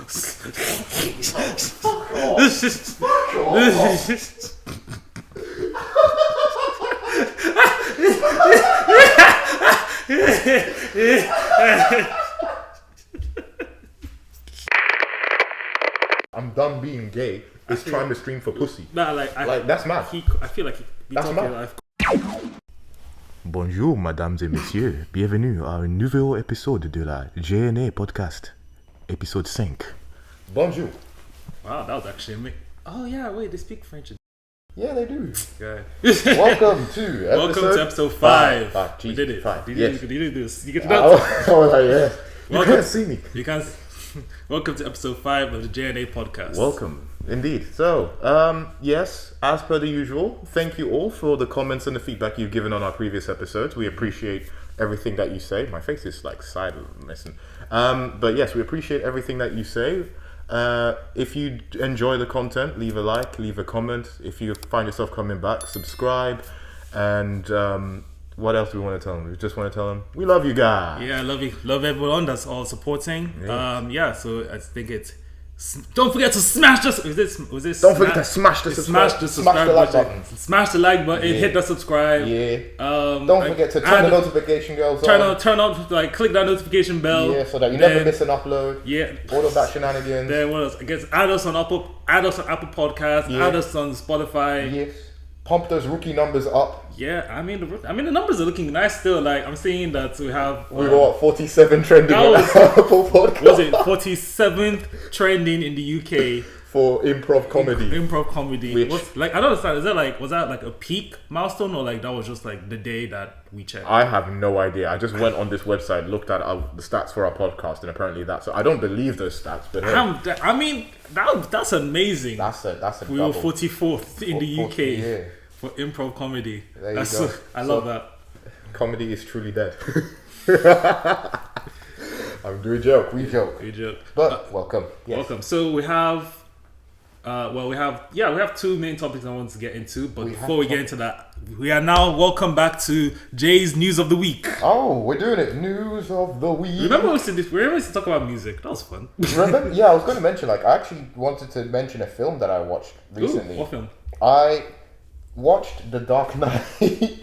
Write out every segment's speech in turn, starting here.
I'm done being gay. It's trying to stream for pussy. Nah, that's mad. I feel like That's mad. Bonjour, mesdames et messieurs. Bienvenue à un nouveau épisode de la GNA Podcast. Épisode 5. Bonjour. Wow, that was actually amazing. Oh yeah, wait, they speak French. Yeah, they do. Okay. Welcome to episode 5. We did it. You did this. You get to know. Oh, yeah. You can't see me. You can't. Welcome to episode 5 of the JNA podcast. Welcome, indeed. So, yes, as per the usual, thank you all for the comments and the feedback you've given on our previous episodes. We appreciate everything that you say. My face is like silent, listen. But yes, we appreciate everything that you say. If you enjoy the content, leave a like, leave a comment. If you find yourself coming back, subscribe. And what else do we want to tell them? We just want to tell them we love you guys. Yeah, I love you. Love everyone that's all supporting. Yes. So I think it's. Don't forget to smash this. Don't forget to smash the subscribe button. Smash the like button. Yeah. Hit the subscribe. Yeah. Don't forget to turn the notification bells on. Turn on, click that notification bell. Yeah, so that you never miss an upload. Yeah. All of that shenanigans. Then what else? I guess add us on Apple Podcasts. Yeah. Add us on Spotify. Yes. Pump those rookie numbers up. Yeah, I mean the numbers are looking nice still. Like I'm seeing that we have we got 47 trending on Apple Podcast. Was it 47th trending in the UK for improv comedy? Improv comedy. Which, I don't understand. Was that like a peak milestone or like that was just like the day that we checked? I have no idea. I just went on this website, looked at the stats for our podcast, and apparently that's. So I don't believe those stats, but hey. I mean that's amazing. That's a. We were 44th in the UK. Yeah. For improv comedy. There you go. I love that. Comedy is truly dead. I'm doing a joke. We joke. But welcome. Yes. Welcome. So we have we have two main topics I want to get into, but before we get into that, we are now welcome back to Jay's News of the Week. Oh, we're doing it. News of the Week. Remember we used to talk about music. That was fun. Remember? Yeah, I was going to mention, I actually wanted to mention a film that I watched recently. Ooh, what film? I watched The Dark Knight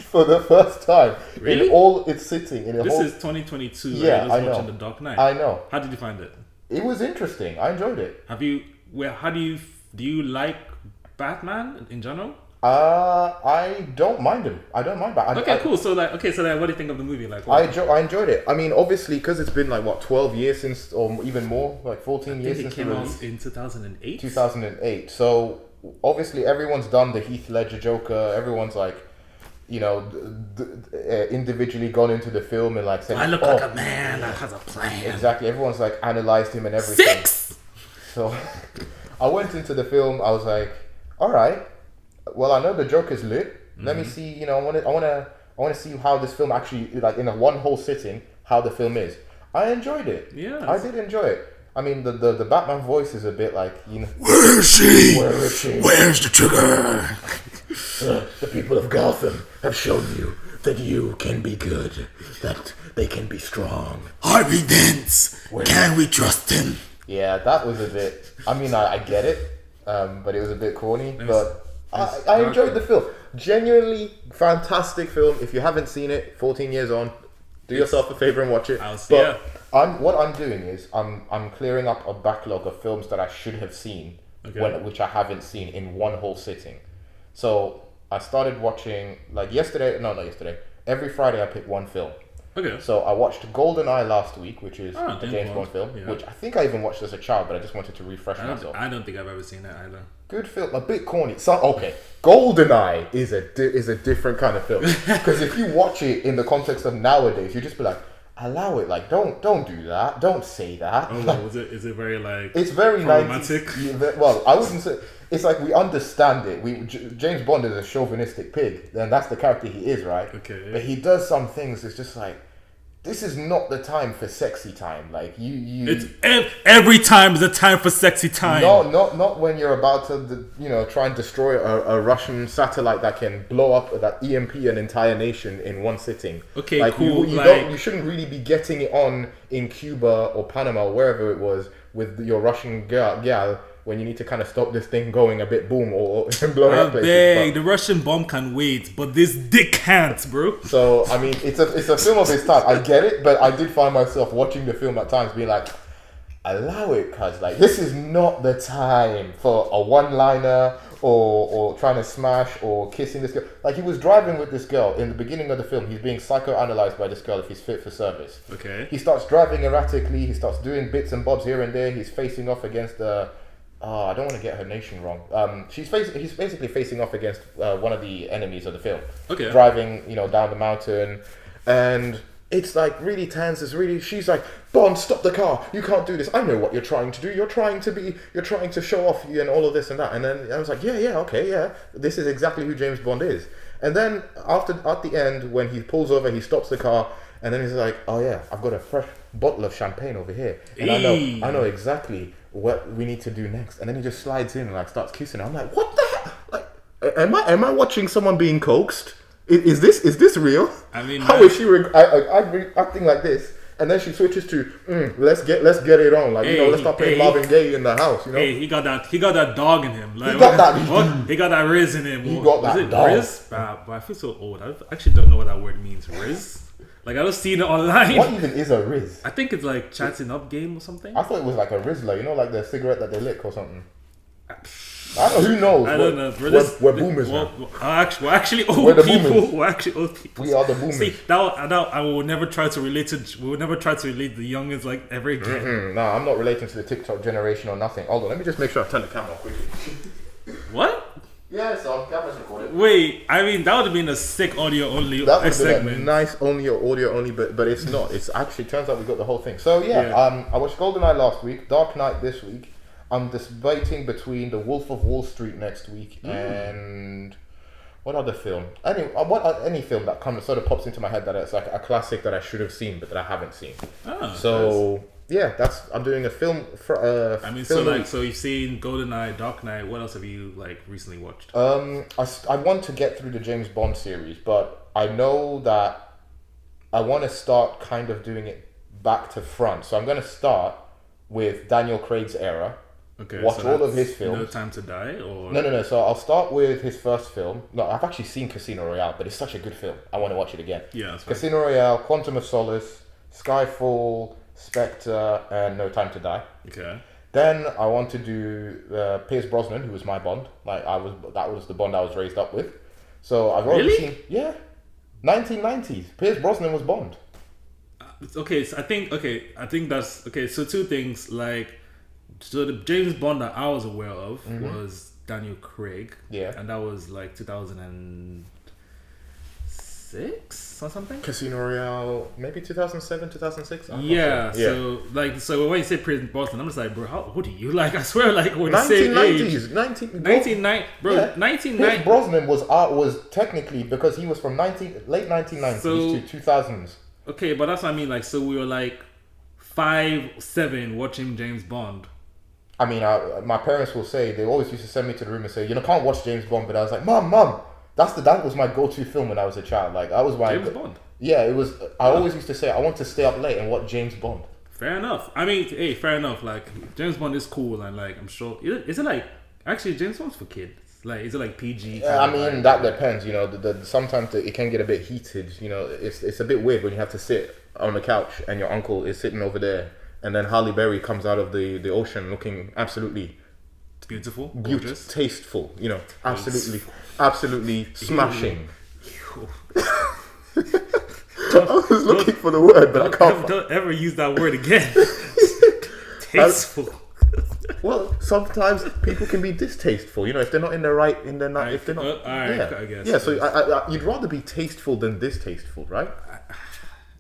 for the first time. Really? In all its sitting. This is 2022. Yeah, right? I know. Watching The Dark Knight. I know. How did you find it? It was interesting. I enjoyed it. Do you like Batman in general? I don't mind him. I don't mind Batman. Okay, cool. So what do you think of the movie? I enjoyed it. I mean, obviously, because it's been 12 years since, or even more, 14 years since it came out in 2008. 2008. So obviously, everyone's done the Heath Ledger Joker. Everyone's individually gone into the film and said, I look like a man that has a plan. Exactly. Everyone's analyzed him and everything. 6. So I went into the film. I was like, all right. Well, I know the Joker's lit. Mm-hmm. Let me see. I want to see how this film actually, in a one whole sitting, how the film is. I enjoyed it. Yeah, I did enjoy it. I mean, the Batman voice is a bit Where is she? Where is she? Where's the trigger? The people of Gotham have shown you that you can be good, that they can be strong. Harvey Dent, can we trust him? Yeah, that was a bit. I mean, I get it, but it was a bit corny. But I enjoyed the film. Genuinely fantastic film. If you haven't seen it, 14 years on, do yourself a favor and watch it. What I'm doing is I'm clearing up a backlog of films that I should have seen, which I haven't seen in one whole sitting. So I started watching not yesterday. Every Friday I pick one film. Okay. So I watched GoldenEye last week, which is a James Bond film, yeah. which I think I even watched as a child, but I just wanted to refresh myself. I don't think I've ever seen that either. Good film, a bit corny. GoldenEye is a different kind of film, because if you watch it in the context of nowadays, you just be like, allow it, don't do that, don't say that. Oh, is it very It's very romantic? Well, I wouldn't say. It's we understand it. James Bond is a chauvinistic pig, and that's the character he is, right? Okay. But he does some things. It's just this is not the time for sexy time. It's every time is a time for sexy time. Not when you're about to try and destroy a Russian satellite that can blow up, that EMP an entire nation in one sitting. Okay, cool. You shouldn't really be getting it on in Cuba or Panama or wherever it was with your Russian gal when you need to kind of stop this thing going a bit boom or blowing up places. Big. The Russian bomb can wait, but this dick can't, bro. So I mean, it's a film of its time. I get it, but I did find myself watching the film at times being like, allow it, cuz like this is not the time for a one-liner or trying to smash or kissing this girl. Like, he was driving with this girl in the beginning of the film. He's being psychoanalyzed by this girl if he's fit for service. Okay. He starts driving erratically. He starts doing bits and bobs here and there. He's facing off against the I don't want to get her nation wrong. He's basically facing off against one of the enemies of the film. Okay. Driving, down the mountain, and it's like really tense. She's like, Bond, stop the car. You can't do this. I know what you're trying to do. You're trying to show off and all of this and that. And then I was like, okay. This is exactly who James Bond is. And then at the end, when he pulls over, he stops the car, and then he's like, oh yeah, I've got a fresh bottle of champagne over here. And I know exactly what we need to do next. And then he just slides in and like starts kissing her. I'm like, what the hell? Like, am I watching someone being coaxed? Is this real? I mean, how is she acting like this? And then she switches to let's get it on. Like, let's start playing Marvin Gaye in the house. Hey, he got that dog in him. Like, he got that Riz in him. He got that dog. Riz? But I feel so old. I actually don't know what that word means. Riz. Like, I just seen it online. What even is a Riz? I think it's like chatting up game or something. I thought it was like a Rizzler, like the cigarette that they lick or something. I don't know. Who knows? I don't know. We're boomers now. We're actually old people. We're actually old people. We are the boomers. See, I will never try to relate to. We will never try to relate the youngins like ever again. No, I'm not relating to the TikTok generation or nothing. Hold on, let me just make sure I turn the camera off quickly. What? Yeah, so camera's recorded. Wait, I mean that would have been a sick audio only that would segment. Been a nice audio only, but it's not. It's actually turns out we got the whole thing. So yeah. I watched GoldenEye last week, Dark Knight this week. I'm debating between The Wolf of Wall Street next week and what other film? Any film that sort of pops into my head that it's like a classic that I should have seen but that I haven't seen. So yeah, I'm doing a film. So you've seen GoldenEye, Dark Knight. What else have you like recently watched? I want to get through the James Bond series, but I know that I want to start kind of doing it back to front. So I'm going to start with Daniel Craig's era. Okay, watch all of his films. No Time to Die, or no. So I'll start with his first film. No, I've actually seen Casino Royale, but it's such a good film. I want to watch it again. Yeah, Casino Royale, Quantum of Solace, Skyfall, Spectre, and No Time to Die. Okay. Then I want to do Pierce Brosnan, who was my Bond. That was the Bond I was raised up with. So I've already seen. Yeah, 1990s. Pierce Brosnan was Bond. Okay, so I think that's okay. So two things like. So the James Bond that I was aware of was Daniel Craig. Yeah. And that was like 2006 or something? Casino Royale, maybe 2007, 2006? Yeah. So when you say Pierce Brosnan, I'm just like, bro, how old are you? Like, I swear, like, when you say age. 1990. Bro, yeah. 1990. Pierce Brosnan was technically, because he was from late 1990s to 2000s. Okay, but that's what I mean. Like, so we were like 5, 7 watching James Bond. I mean, my parents will say, they always used to send me to the room and say, can't watch James Bond. But I was like, Mom, that was my go-to film when I was a child. Like, I was my James Bond. Yeah, it was. I always used to say, I want to stay up late and watch James Bond. Fair enough. I mean, hey, fair enough. Like, James Bond is cool, and like, I'm sure. Is it like actually James Bond's for kids? Like, is it like PG? Yeah, I mean, that depends. Sometimes it can get a bit heated. It's a bit weird when you have to sit on the couch and your uncle is sitting over there. And then Halle Berry comes out of the ocean looking absolutely beautiful, gorgeous, tasteful. Absolutely smashing. I was looking for the word, but I can't. Don't ever use that word again. Tasteful. Well, sometimes people can be distasteful. If they're not in the right, if they're not. All right, I guess. Yeah, so you'd rather be tasteful than distasteful, right?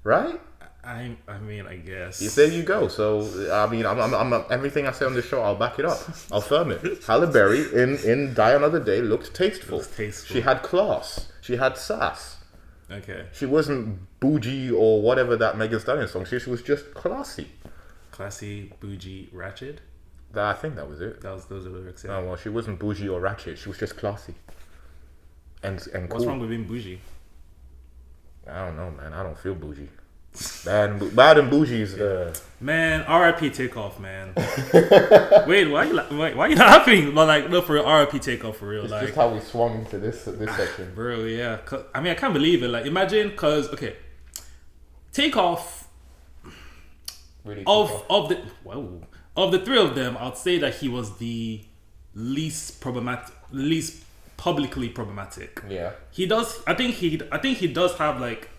Right. I mean, I guess. Yes, there you go. So, I mean, I'm everything I say on this show, I'll back it up. I'll firm it. Halle Berry in Die Another Day looked tasteful. She had class. She had sass. Okay. She wasn't bougie or whatever that Megan Thee Stallion song. She was just classy. Classy, bougie, ratchet. I think that was it. Those are the lyrics. Yeah. Oh well, she wasn't bougie or ratchet. She was just classy. And cool. What's wrong with being bougie? I don't know, man. I don't feel bougie. Man, Bad and Bougie's Man, R.I.P. Takeoff, man. Wait, why you laughing? But like, no, for real, R.I.P. Takeoff, for real. It's like, just how we swung into this section. Bro, yeah. I mean, I can't believe it. Like, imagine, okay, Takeoff. Really of the three of them, I'd say that he was the least publicly problematic. Yeah. He does. I think he does have like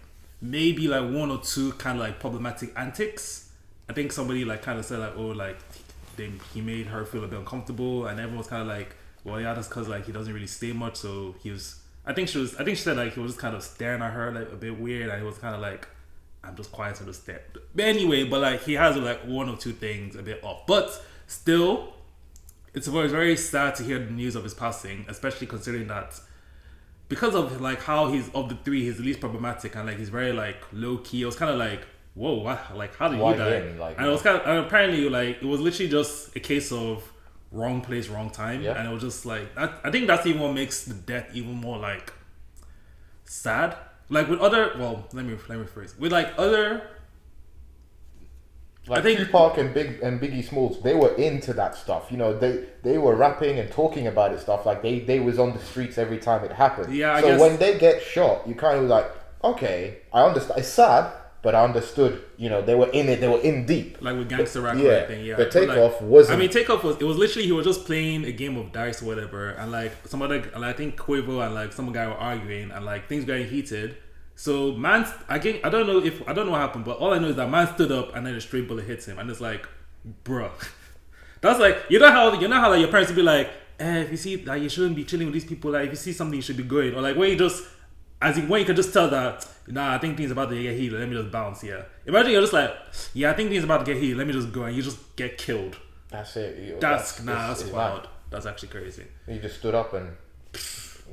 maybe like one or two kind of like problematic antics. I think somebody like kind of said like, oh, like he made her feel a bit uncomfortable, and everyone was kind of like, well, yeah, that's because like he doesn't really stay much, so he was. I think she said like he was just kind of staring at her like a bit weird, and he was kind of like, I'm just quiet to the step. But anyway, like he has like one or two things a bit off. But still, it's very sad to hear the news of his passing, especially considering that because of like how he's of the three, he's the least problematic and like he's very like low key. It was kind of like, whoa, what? Like how did you die? Like, and it was and apparently like it was literally just a case of wrong place, wrong time, and it was just like I think that's even what makes the death even more like sad. Like with other, well, let me rephrase. With like other, like I think Tupac and Biggie Smalls, they were into that stuff. You know, they were rapping and talking about it stuff. Like they was on the streets every time it happened. Yeah. I guess when they get shot, you kind of like, okay, I understand. It's sad, but I understood. You know, they were in it. They were in deep. Like with gangster rap and everything. Yeah. But Takeoff wasn't. I mean, Takeoff was. It was literally he was just playing a game of dice or whatever, and like some other, and I think Quavo and like some guy were arguing, and like things getting heated. So man, I don't know what happened, but all I know is that man stood up and then a straight bullet hits him, and it's like, bruh, that's like you know how like your parents would be like, if you see that you shouldn't be chilling with these people, like if you see something you should be going, or like when you just when you can just tell that I think things about to get heated, let me just bounce. Yeah, imagine you're just like, I think things about to get heated, let me just go, and you just get killed. That's it. That's wild. Mad. That's actually crazy. He just stood up and.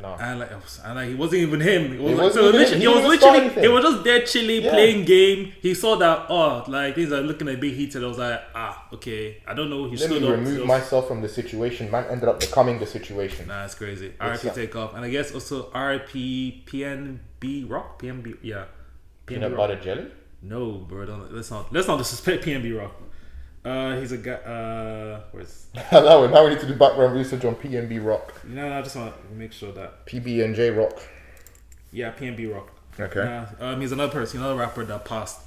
No. And like it wasn't even him. It was just there chilling, playing game. He saw that like things are looking a bit heated. I was like, okay. I don't know. Let me remove myself from the situation. Man ended up becoming the situation. Nah, it's crazy. R.I.P. Takeoff, and I guess also R.I.P. PNB Rock. PNB, yeah. Peanut butter jelly? No, bro. Let's not disrespect PNB Rock. He's a guy. Where's? Now we need to do background research on PNB Rock. No, I just want to make sure that PB&J Rock. Yeah, PNB Rock. Okay. He's another person, another rapper that passed.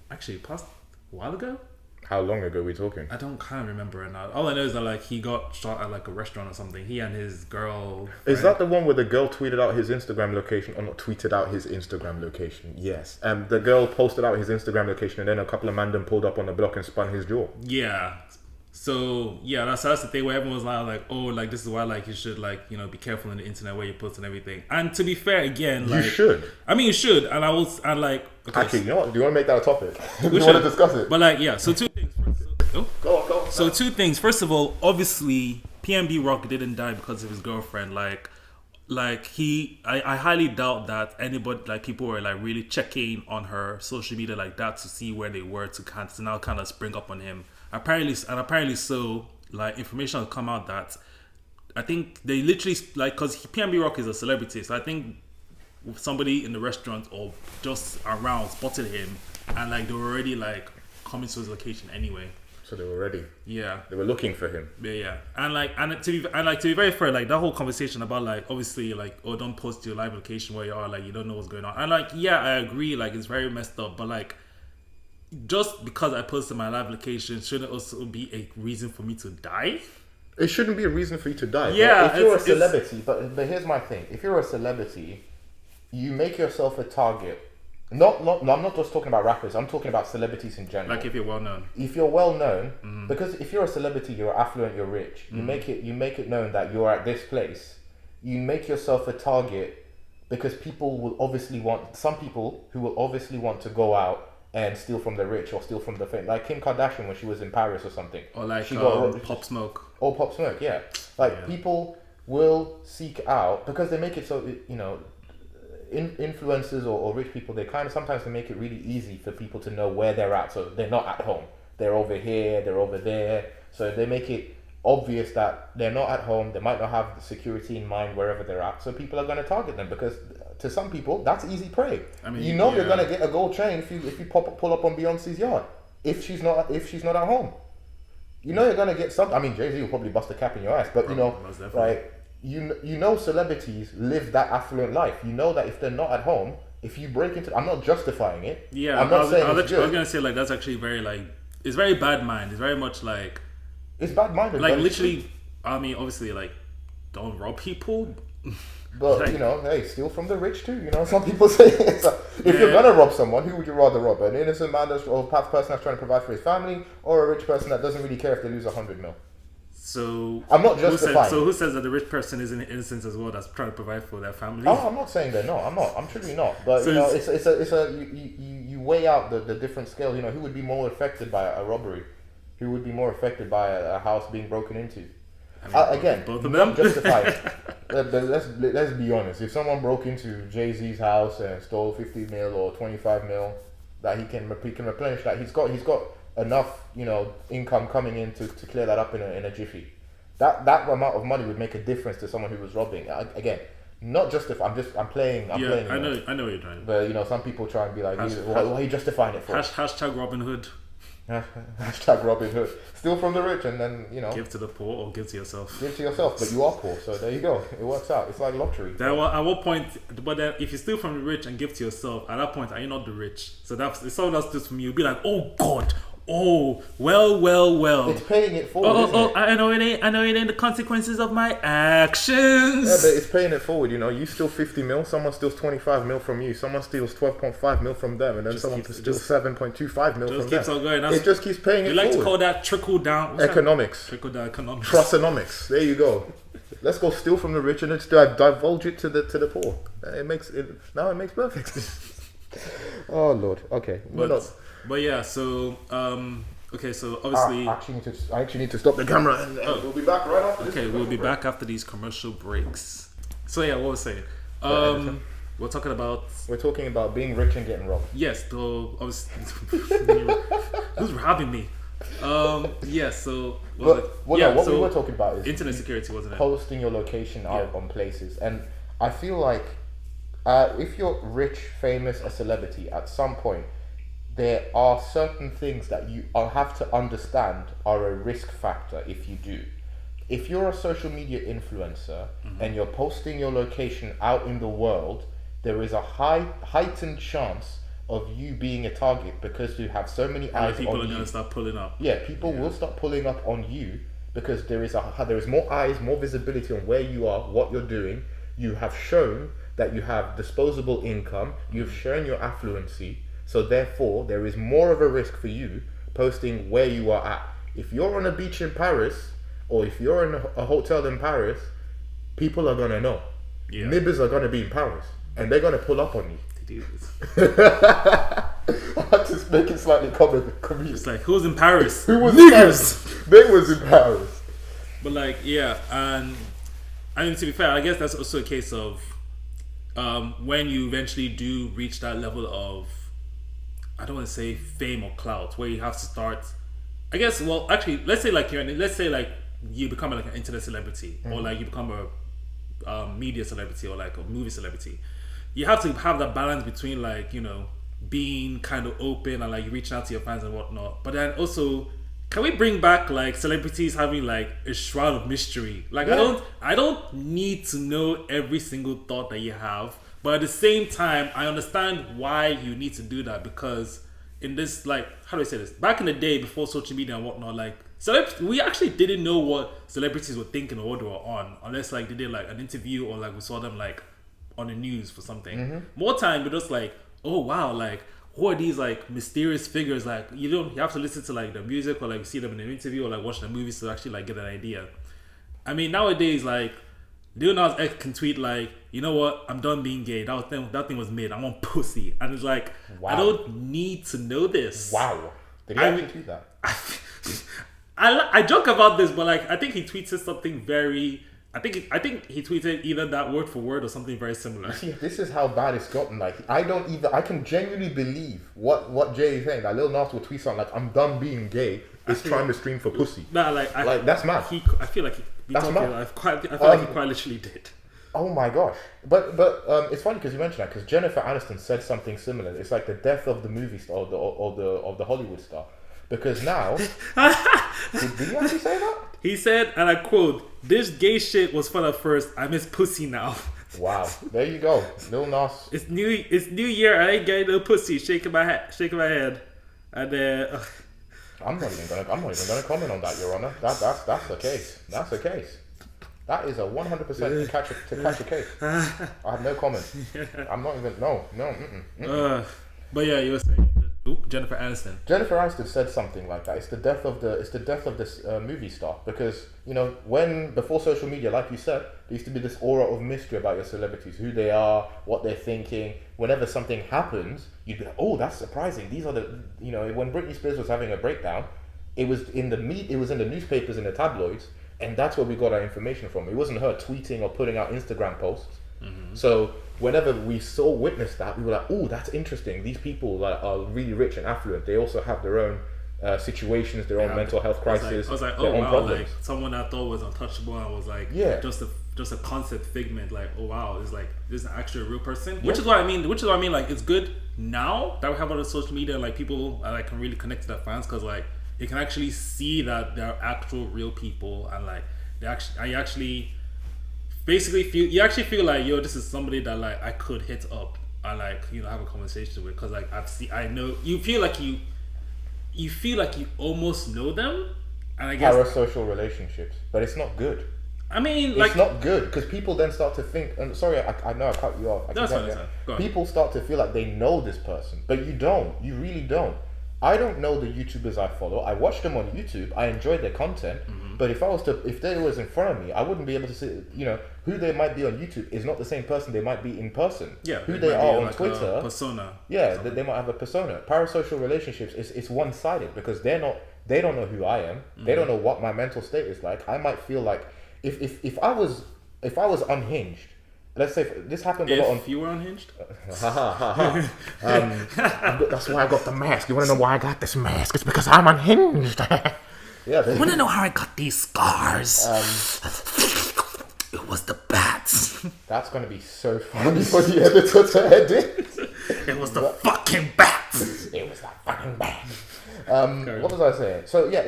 Actually, passed a while ago. How long ago are we talking? I can't remember it now. All I know is that like he got shot at like a restaurant or something. He and his girl. Is that the one where the girl tweeted out his Instagram location, or not tweeted out his Instagram location? Yes. The girl posted out his Instagram location, and then a couple of mandem pulled up on the block and spun his jaw. Yeah. So yeah, that's the thing where everyone was like, oh, like this is why like you should like be careful on the internet where you post and everything. And to be fair, again, like you should. I mean, you should. And like. Okay, actually, you know what? Do you want to make that a topic? Do you want to discuss it? But like, yeah. So two things. Go on. So two things. First of all, obviously, PNB Rock didn't die because of his girlfriend. I highly doubt that anybody, like people were like really checking on her social media like that to see where they were to now kind of spring up on him. Apparently so, like information has come out that I think they literally like because PNB Rock is a celebrity, so I think somebody in the restaurant or just around spotted him and like they were already like coming to his location anyway. So they were ready. Yeah. They were looking for him. Yeah. And to be very fair, like that whole conversation about like obviously like, oh, don't post your live location where you are, like you don't know what's going on. And like, yeah, I agree, like it's very messed up, but like just because I posted my live location shouldn't also be a reason for me to die. It shouldn't be a reason for you to die. Yeah. If you're a celebrity, but here's my thing. If you're a celebrity, you make yourself a target. I'm not just talking about rappers. I'm talking about celebrities in general. Like if you're well known. If you're well known, because if you're a celebrity, you're affluent, you're rich. You make it known that you're at this place. You make yourself a target because people will obviously want. Some people who will obviously want to go out and steal from the rich or steal from the fame, like Kim Kardashian when she was in Paris or something. Or like she got Pop Smoke. Oh, Pop Smoke, yeah. Like people will seek out because they make it so influencers or rich people, they kind of sometimes they make it really easy for people to know where they're at, so they're not at home, they're over here, they're over there, so they make it obvious that they're not at home, they might not have the security in mind wherever they're at, so people are going to target them because to some people, that's easy prey. I mean, you know, you're gonna get a gold chain if you pull up on Beyonce's yard if she's not at home. You know, you're gonna get something. I mean, Jay-Z will probably bust a cap in your ass, but Probably, you know, like you know, celebrities live that affluent life. You know that if they're not at home, if you break into, I'm not justifying it. Yeah, I'm not saying I was gonna say like that's actually very like it's very bad mind. It's very much like it's bad minded. Like literally, I mean, obviously, like don't rob people. But like, you know, hey, steal from the rich too. You know, some people say it's like, if you're gonna rob someone, who would you rather rob? An innocent man or a person that's trying to provide for his family, or a rich person that doesn't really care if they lose 100 mil? So I'm not justifying. Who says that the rich person isn't innocent as well? That's trying to provide for their family. Oh, I'm not saying they're not. I'm not. I'm truly not. But So you know, you weigh out the different scales. You know, who would be more affected by a robbery? Who would be more affected by a house being broken into? I mean, again, both of them. Justified. Let's be honest. If someone broke into Jay-Z's house and stole 50 mil or 25 mil, that he can replenish that. He's got enough, you know, income coming in to clear that up in a jiffy. That amount of money would make a difference to someone who was robbing. Again, not justify. I'm playing. I know what you're trying. But you know, some people try and be like, what are you justifying it for? Hashtag Robin Hood. Hashtag Robin Hood. Steal from the rich and then, you know, give to the poor or give to yourself. Give to yourself, but you are poor, so there you go. It works out. It's like lottery. At what point? But then, if you steal from the rich and give to yourself, at that point, are you not the rich? So that's if someone else steals from you, you'll be like, oh God. Oh, well. It's paying it forward. Isn't it? I know it ain't the consequences of my actions. Yeah, but it's paying it forward. You know, you steal 50 mil, someone steals 25 mil from you, someone steals 12.5 mil from them, and then someone steals 7.25 mil from them. Keeps on going. It just keeps paying it forward. You like to call that trickle down economics. Trickle down economics. Trustonomics. There you go. Let's go steal from the rich and then divulge it to the poor. It makes perfect sense. Oh Lord. Okay. But yeah, so okay, so obviously I actually need to stop the camera and we'll be back right after this. Okay, we'll be back after these commercial breaks. So yeah, what was I saying? We're talking about being rich and getting robbed. Yes, though obviously who's robbing me? Yeah, so we were talking about is internet security, wasn't it? Posting your location out on places. And I feel like if you're rich, famous, a celebrity, at some point there are certain things that you have to understand are a risk factor if you do. If you're a social media influencer and you're posting your location out in the world, there is a heightened chance of you being a target because you have so many eyes on you. People are going to start pulling up. Yeah, people will start pulling up on you because there is more eyes, more visibility on where you are, what you're doing. You have shown that you have disposable income. You've shown your affluency. So therefore, there is more of a risk for you posting where you are at. If you're on a beach in Paris, or if you're in a hotel in Paris, people are gonna know. Yeah. Nibbers are gonna be in Paris, and they're gonna pull up on you. They do this. I had to make it slightly comical. It's like, who's in Paris? Who was in Paris? They was in Paris. But like, yeah, and I mean, to be fair, I guess that's also a case of when you eventually do reach that level of, I don't want to say fame or clout, where you have to start. I guess. Well, actually, let's say like you become like an internet celebrity, or like you become a media celebrity, or like a movie celebrity. You have to have that balance between like, you know, being kind of open and like reaching out to your fans and whatnot. But then also, can we bring back like celebrities having like a shroud of mystery? Like I don't need to know every single thought that you have. But at the same time, I understand why you need to do that, because in this, like, how do I say this? Back in the day, before social media and whatnot, like, we actually didn't know what celebrities were thinking or what they were on, unless like they did like an interview or like we saw them like on the news for something. More time, we're just like, oh wow, like who are these like mysterious figures? Like you have to listen to like the music or like see them in an interview or like watch the movies to actually like get an idea. I mean, nowadays, like, Lil Nas X can tweet like, you know what, I'm done being gay. That thing was made. I want pussy. And it's like, wow. I don't need to know this. Wow. Did he actually tweet that? I joke about this, but like, I think he tweeted something very... I think he tweeted either that word for word or something very similar. See, this is how bad it's gotten. Like, I can genuinely believe what Jay is saying. That Lil Nas will tweet something like, I'm done being gay. It's trying to stream for pussy. Nah, like that's mad. I feel like that's mad. I feel like he quite literally did. Oh my gosh! But it's funny because you mentioned that because Jennifer Aniston said something similar. It's like the death of the movie star of the Hollywood star, because now did he actually say that? He said, and I quote, "This gay shit was fun at first. I miss pussy now." Wow, there you go, Lil Nas. It's New Year. I ain't getting no pussy. Shaking my head, and then. I'm not even gonna comment on that, Your Honor. That's the case. That's the case. That is a 100% to catch a case. I have no comment. I'm not even no. But yeah, you were saying Jennifer Aniston. Jennifer Aniston said something like that. It's the death of this movie star, because before social media, like you said, there used to be this aura of mystery about your celebrities, who they are, what they're thinking. Whenever something happens, you'd be like, oh, that's surprising. These are the when Britney Spears was having a breakdown, it was in the newspapers, in the tabloids, and that's where we got our information from. It wasn't her tweeting or putting out Instagram posts. Mm-hmm. So whenever we witnessed that, we were like, oh, that's interesting. These people are really rich and affluent. They also have their own situations, their own mental health crisis. I was like, oh wow, like someone I thought was untouchable, I was like, just a concept figment. Like, oh wow, it's like this is actually a real person. Which is what I mean. Like, it's good now that we have all the social media, like people like can really connect to their fans, because like you can actually see that they're actual real people, and like I actually basically feel like, yo, this is somebody that like I could hit up and like have a conversation with, because like I know you feel like you almost know them, and I guess parasocial relationships, but it's not good. I mean, it's not good, because people then start to think. And sorry, I know I cut you off. That's fine. People start to feel like they know this person, but you don't. You really don't. I don't know the YouTubers I follow. I watch them on YouTube. I enjoy their content. Mm-hmm. But if they was in front of me, I wouldn't be able to see. Who they might be on YouTube is not the same person they might be in person. Yeah. Who they are on like Twitter. Persona. Yeah, they might have a persona. Parasocial relationships is one sided, because they don't know who I am. Mm-hmm. They don't know what my mental state is like. I might feel like if I was unhinged. Let's say this happened a lot on. If you were unhinged? That's why I got the mask. You want to know why I got this mask? It's because I'm unhinged. Yeah. You want to know how I got these scars? It was the bats. That's going to be so funny for the editor to edit. It was the fucking bats. It was the fucking bats. What was I saying? So yeah,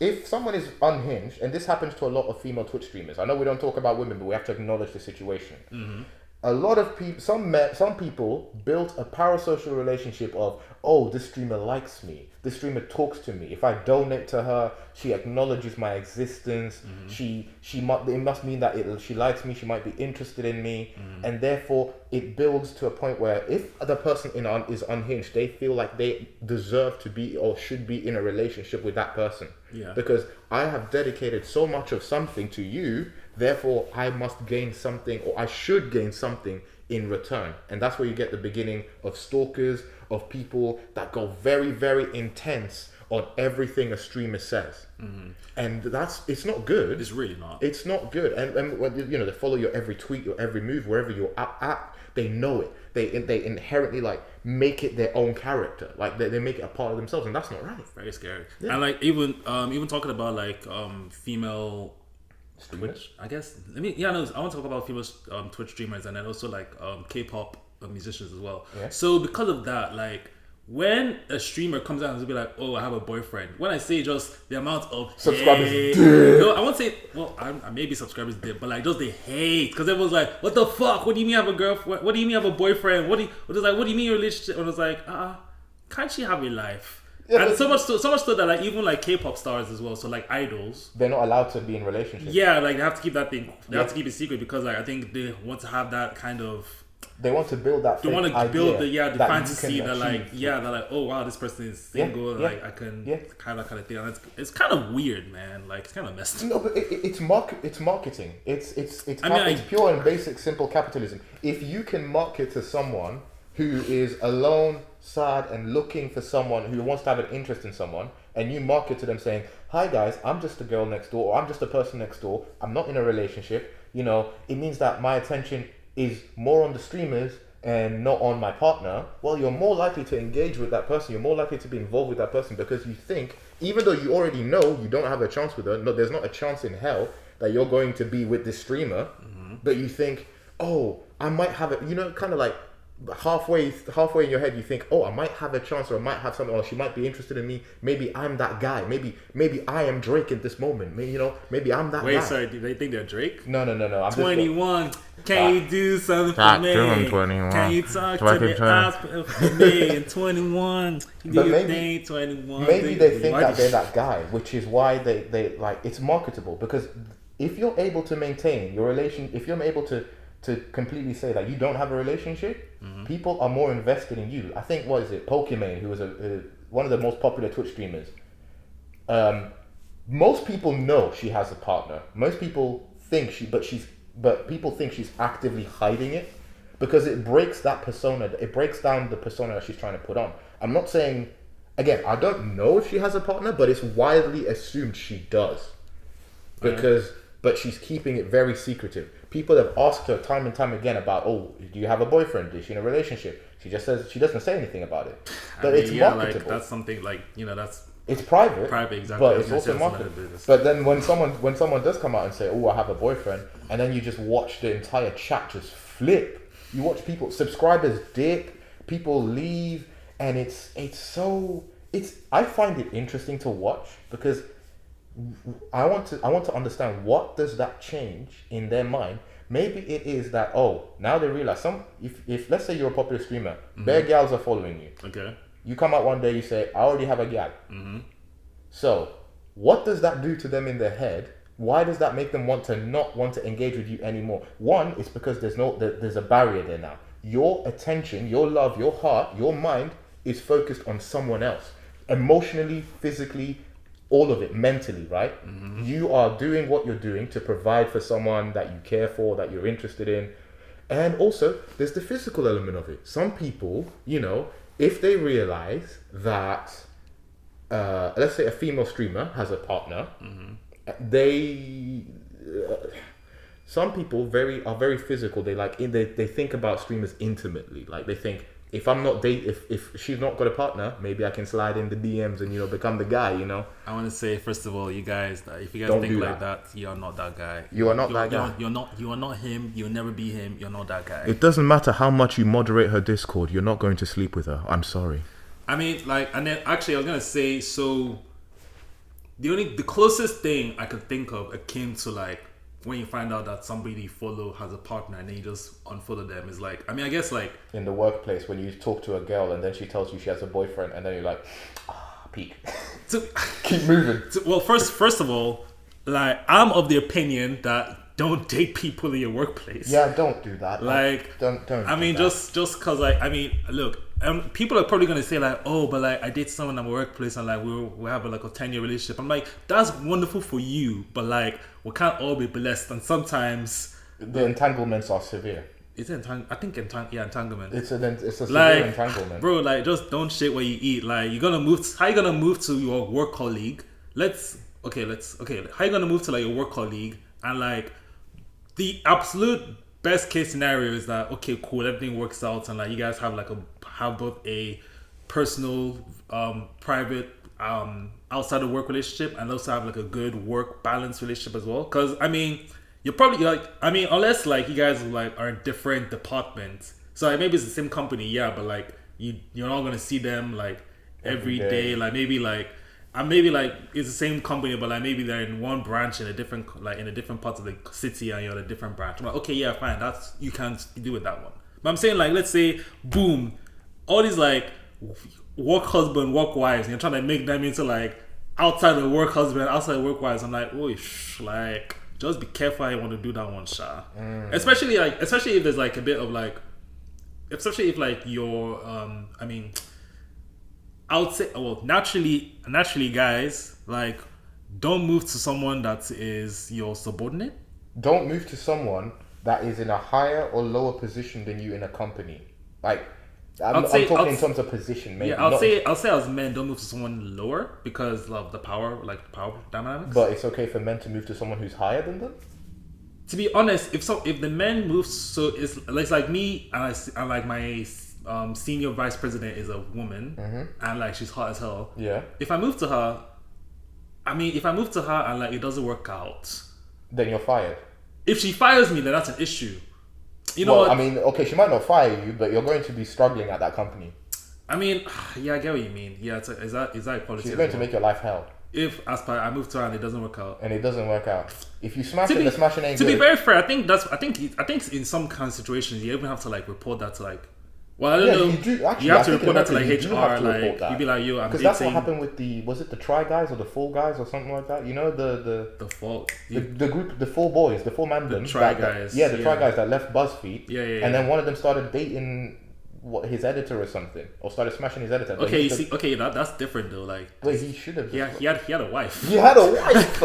if someone is unhinged, and this happens to a lot of female Twitch streamers, I know we don't talk about women, but we have to acknowledge the situation. Mm-hmm. A lot of people, some people built a parasocial relationship of, oh, this streamer likes me. This streamer talks to me. If I donate to her, she acknowledges my existence. Mm-hmm. It must mean that she likes me. She might be interested in me, and therefore it builds to a point where if the person is unhinged, they feel like they deserve to be or should be in a relationship with that person. Yeah. Because I have dedicated so much of something to you. Therefore, I must gain something, or I should gain something in return. And that's where you get the beginning of stalkers, of people that go very, very intense on everything a streamer says. Mm-hmm. And it's not good. It's really not. It's not good. And they follow your every tweet, your every move, wherever you're at. They know it. They inherently like make it their own character. Like they make it a part of themselves, and that's not right. Very scary. Yeah. And like even talking about like female Twitch, I guess. I want to talk about female Twitch streamers, and then also like K-pop musicians as well. Yeah. So because of that, like when a streamer comes out and be like, "Oh, I have a boyfriend," when I say just the amount of subscribers, no, I won't say. Well, I maybe subscribers did, but like just they hate, because everyone's like, "What the fuck? What do you mean you have a girlfriend? What do you mean you have a boyfriend? What do you mean your relationship?" And I was like, can't she have a life? Yeah, and so much so that like even like K-pop stars as well, so like idols, they're not allowed to be in relationships. Yeah, like they have to keep that thing. They have to keep it secret, because like I think they want to have that kind of. They want to build that. They want to build the fantasy that like they're like, oh wow, this person is single. Like I can kind of thing. And it's kind of weird, man. Like it's kind of messed up. No, but it's marketing. It's pure and basic simple capitalism. If you can market to someone who is alone, sad, and looking for someone who wants to have an interest in someone, and you market to them saying, "Hi guys, I'm just a girl next door, or I'm just a person next door. I'm not in a relationship." It means that my attention is more on the streamers and not on my partner. Well, you're more likely to engage with that person. You're more likely to be involved with that person, because you think, even though you already know you don't have a chance with her, no, there's not a chance in hell that you're going to be with this streamer, but you think, oh, I might have it. You know, kind of like halfway in your head, you think, oh, I might have a chance, or I might have something, or she might be interested in me. Maybe I'm that guy. Maybe I am Drake at this moment. Maybe, you know, maybe I'm that guy. Wait, sorry, do they think they're Drake? No. I'm 21. Can you do something for me? 21. Can you talk to me? Ask for me. And 21. You do your thing, 21. Maybe they think that they're that guy, which is why they like, it's marketable. Because if you're able to maintain your relation, if you're able to completely say that you don't have a relationship, people are more invested in you. I think, what is it, Pokimane, who was one of the most popular Twitch streamers. Most people know she has a partner. Most people think but people think she's actively hiding it, because it breaks that persona. It breaks down the persona that she's trying to put on. I'm not saying, again, I don't know if she has a partner, but it's widely assumed she does, but she's keeping it very secretive. People have asked her time and time again about, oh, do you have a boyfriend? Is she in a relationship? She just says, she doesn't say anything about it. But it's marketable. Like, that's something like, you know, it's private. Exactly. But it's also marketable. But then when someone does come out and say, oh, I have a boyfriend, and then you just watch the entire chat just flip. You watch subscribers dip, people leave, and I find it interesting to watch, because I want to understand, what does that change in their mind. Maybe it is that, oh, now they realize if let's say you're a popular streamer, bare gals are following you. Okay. You come out one day, you say, I already have a gal. So what does that do to them in their head? Why does that make them not want to engage with you anymore? One, it's because there's a barrier there now. Your attention, your love, your heart, your mind is focused on someone else, emotionally, physically, all of it, mentally, right? You are doing what you're doing to provide for someone that you care for, that you're interested in. And also, there's the physical element of it. Some people, you know, if they realize that, let's say a female streamer has a partner, some people are very physical. They think about streamers intimately. Like, they think, if I'm not if she's not got a partner, maybe I can slide in the DMs and, you know, become the guy, you know. I want to say, first of all, you guys, that if you guys think like that, you're not that guy. You are not that guy. You are not him. You'll never be him. You're not that guy. It doesn't matter how much you moderate her Discord. You're not going to sleep with her. I'm sorry. I mean, like, and then actually, I was gonna say, so the closest thing I could think of akin to, like, when you find out that somebody you follow has a partner and then you just unfollow them, is like, I mean, I guess, like, in the workplace, when you talk to a girl and then she tells you she has a boyfriend, and then you're like, peak. Keep moving. Well, first of all, like, I'm of the opinion that don't date people in your workplace. Yeah, don't do that. Like, don't. I mean, just cause, like, I mean, look, people are probably gonna say, like, oh, but, like, I date someone at my workplace and, like, we have like a 10-year relationship. I'm like, that's wonderful for you, but, like, we can't all be blessed, and sometimes the entanglements are severe. Is it entanglement? It's a severe, like, entanglement, bro. Like, just don't shit what you eat. Like, you're gonna move. How you gonna move to your work colleague? How you gonna move to, like, your work colleague, and, like, the absolute best case scenario is that, okay, cool, everything works out, and, like, you guys have both a personal, private, outside of work relationship, and also have, like, a good work balance relationship as well. Because, I mean, you're probably, like, I mean, unless, like, you guys, like, are in different departments, so, like, maybe it's the same company, yeah, but, like, you're not gonna see them, like, every day. Like, maybe, like, it's the same company, but, like, maybe they're in one branch in a different part of the city, and you're in a different branch. I'm like, okay, yeah, fine, that's, you can't do with that one. But I'm saying, like, let's say, boom, all these, like, work husband, work wives, and you're trying to make them into, like, outside the work husband, outside work wives. I'm like, oh, like, just be careful how you want to do that one, Sha. Especially if there's, like, a bit of, like, especially if, like, you're, I mean, I would say, well, naturally, guys, like, don't move to someone that is your subordinate. Don't move to someone that is in a higher or lower position than you in a company. Like, I'm talking in terms of position, maybe. Yeah, I'll say as men, don't move to someone lower because of the power, like, the power dynamics. But it's okay for men to move to someone who's higher than them? To be honest, if the men move, so it's like me, and like, my senior vice president is a woman, and, like, she's hot as hell. Yeah. If I move to her and, like, it doesn't work out, then you're fired. if she fires me, then that's an issue. You know well, what? I mean, okay, she might not fire you, but you're going to be struggling at that company. I mean, yeah, I get what you mean. Yeah, is that equality? She's going to make your life hell. If as per I move to her and it doesn't work out, If you smash it, the smashing ain't good. To be very fair, I think in some kind of situations you even have to like report that to like. Well, I don't know. You have to report that to like HR. Like you'd be like, yo, I'm dating. Because that's what happened with was it the Try Guys or the Fall Guys or something like that? You know the group, the four boys, the 4-man band. The Try Guys. Yeah, the Try Guys that left BuzzFeed. Yeah. And then one of them started dating his editor or something, or started smashing his editor. Okay, you see, that's different though. Like, wait, he should have. Yeah, he had a wife. He had a wife.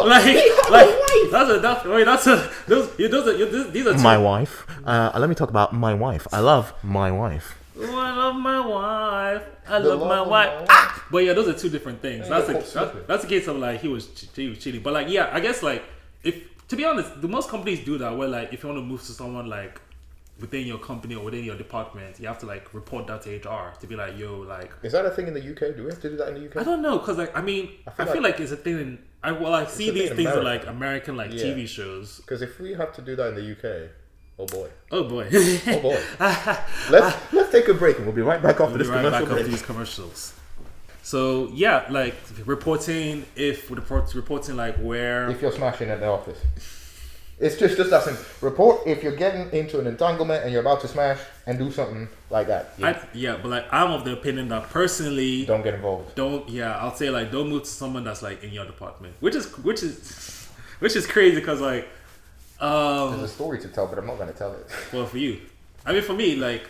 These are my wife. Let me talk about my wife. I love my wife. Oh, I love my wife. I love my wife. But yeah, those are two different things. That's the case of like he was cheating. But like, yeah, I guess like to be honest, the most companies do that where like if you want to move to someone like within your company or within your department, you have to like report that to HR to be like, yo, like. Is that a thing in the UK? Do we have to do that in the UK? I don't know, cause like I mean, I feel like it's a thing in. I see these things in like American like TV shows. Because if we have to do that in the UK. Oh boy. Oh boy. Oh boy. Let's take a break and we'll be right back after these commercials. So yeah, like reporting like where if you're smashing at the office. It's just that simple. Report if you're getting into an entanglement and you're about to smash and do something like that. Yeah. But like I'm of the opinion that personally don't get involved. I'll say like don't move to someone that's like in your department. Which is crazy because like there's a story to tell, but I'm not going to tell it. Well, for you. I mean, for me, like...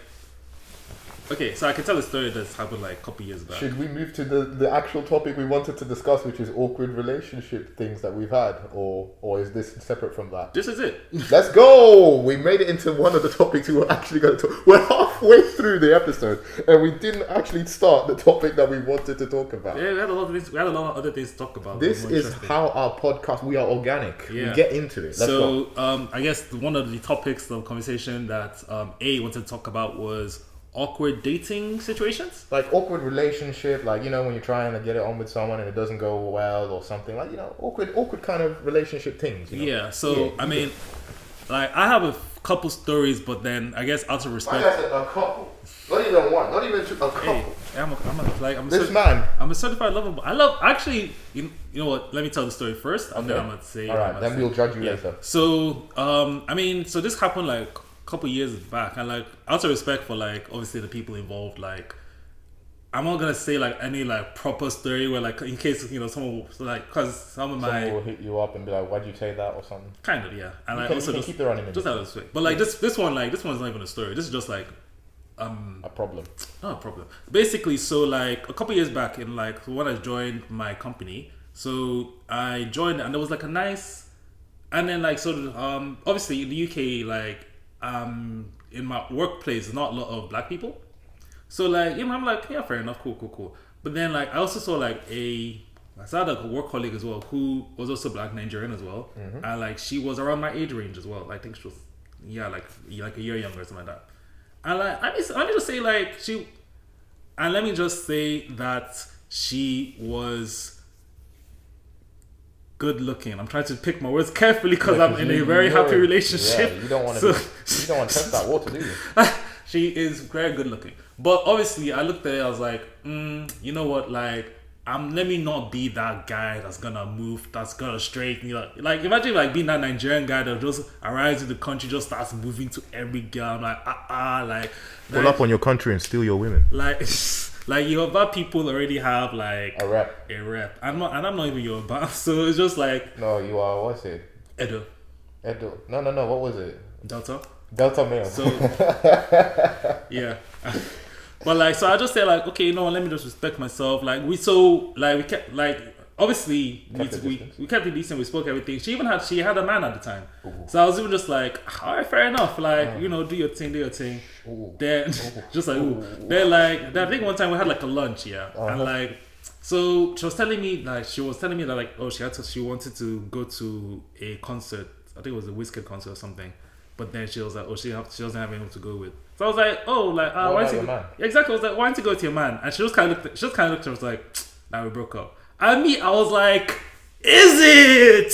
Okay, so I can tell a story that's happened like a couple years back. Should we move to the actual topic we wanted to discuss, which is awkward relationship things that we've had? Or is this separate from that? This is it. Let's go! We made it into one of the topics we were actually going to talk. We're halfway through the episode, and we didn't actually start the topic that we wanted to talk about. Yeah, we had a lot of other things to talk about. This is how our podcast, we are organic. Yeah. We get into it. Let's go. I guess one of the topics of conversation that A wanted to talk about was awkward dating situations, like awkward relationship, like, you know, when you're trying to get it on with someone and it doesn't go well or something, like, you know, awkward kind of relationship things, you know? Yeah, so I mean, like, I have a couple stories, but then I guess out of respect, like I said, a couple, not even one, not even two, a couple. Hey, I'm a certified lover. I love, actually, you know what, let me tell the story first, and then I'm gonna say, alright, then we'll judge you later. So I mean, so this happened like couple years back, and like out of respect for like obviously the people involved, like I'm not gonna say like any like proper story where like in case, you know, someone like, because someone will hit you up and be like, why'd you say that or something, kind of, yeah. And like also just keep their anonymity, just out of respect. But like this one's not even a story. This is just like a problem. Not a problem. Basically, so like a couple years back in like when I joined my company, so I joined and there was like a nice, and then like so obviously in the UK, like in my workplace, there's not a lot of black people. So like, you know, I'm like, yeah, fair enough, cool. But then like, I also saw like I had a work colleague as well who was also black, Nigerian as well, and like she was around my age range as well. I think she was, like a year younger or something like that. And like, let me just say that she was good looking. I'm trying to pick my words carefully because I'm in a very happy relationship. Yeah, you don't want to test that water, do you? She is very good looking. But obviously I looked at it, I was like, you know what, like, let me not be that guy that's gonna move, that's gonna straighten you up. Like, imagine like being that Nigerian guy that just arrives in the country, just starts moving to every girl. I'm like, pull up on your country and steal your women. Like Yoruba people already have like a rep. I'm not even Yoruba, so it's just like, no, you are, what's it? Edo. No, what was it? Delta male. So yeah. But like, so I just said like, okay, you know what, let me just respect myself. Like we kept like, obviously we kept it decent, we spoke everything. She had a man at the time. Ooh. So I was even just like, alright, fair enough, like, you know, do your thing. Ooh. Then just like, ooh. Then like, I think one time we had like a lunch, and like, so she was telling me that like, oh, she wanted to go to a concert. I think it was a Wizkid concert or something. But then she was like, oh, she doesn't have anyone to go with. So I was like, oh, like, why don't you go? Exactly. I was like, why don't you go to your man? And she just kind of looked. And was like, nah, we broke up. And me, I was like, is it?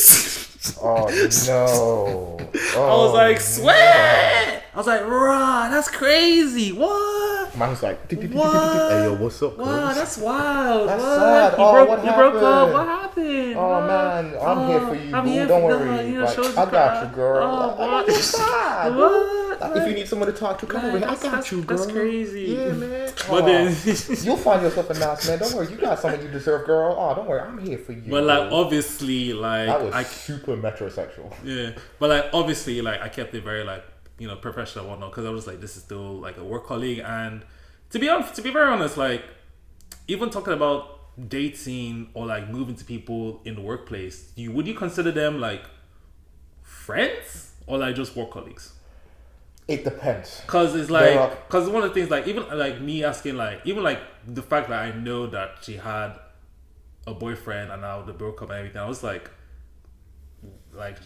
Oh no! I was like, Oh, sweat. I was like, rah, that's crazy. What? Man was like, hey What? yo, what's up? Wow, Cuz? that's wild. That's what? sad. You broke up. happened? What happened? Oh What? man, I'm here for you, I'm boo. here Don't for worry. you know, Like, shows I the got crowd. you, girl. Oh, Like, what? you're sad, boo. What? Like, if you need someone to talk to, come over here. I got you, girl. That's crazy. Yeah, man. But then, You'll find yourself a nice man. Don't worry. You got someone you deserve, girl. Oh, don't worry. I'm here for you. but like, bro. obviously, like, That was super metrosexual. yeah. But like, obviously, like, I kept it very like, you know, professional and whatnot, because I was like, this is still like a work colleague, and to be very honest, like, even talking about dating or like moving to people in the workplace, would you consider them like friends or like just work colleagues? It depends. Because it's like, because one of the things, like, even like me asking, like, even like the fact that I know that she had a boyfriend and now they broke up and everything, I was like,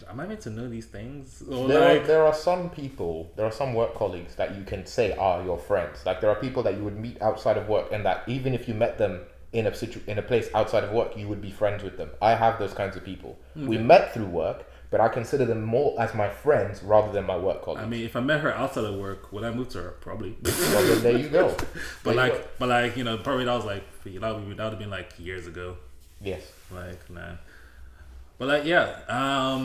am I meant to know these things? Or There are some people, there are some work colleagues that you can say are your friends. Like, there are people that you would meet outside of work, and that even if you met them in a place outside of work, you would be friends with them. I have those kinds of people. Okay. We met through work, but I consider them more as my friends rather than my work colleagues. I mean, if I met her outside of work, would I move to her? Probably. Well, then there you go. But you know, probably that was like, that would have been like years ago. Yes. Like, nah. But like, yeah, I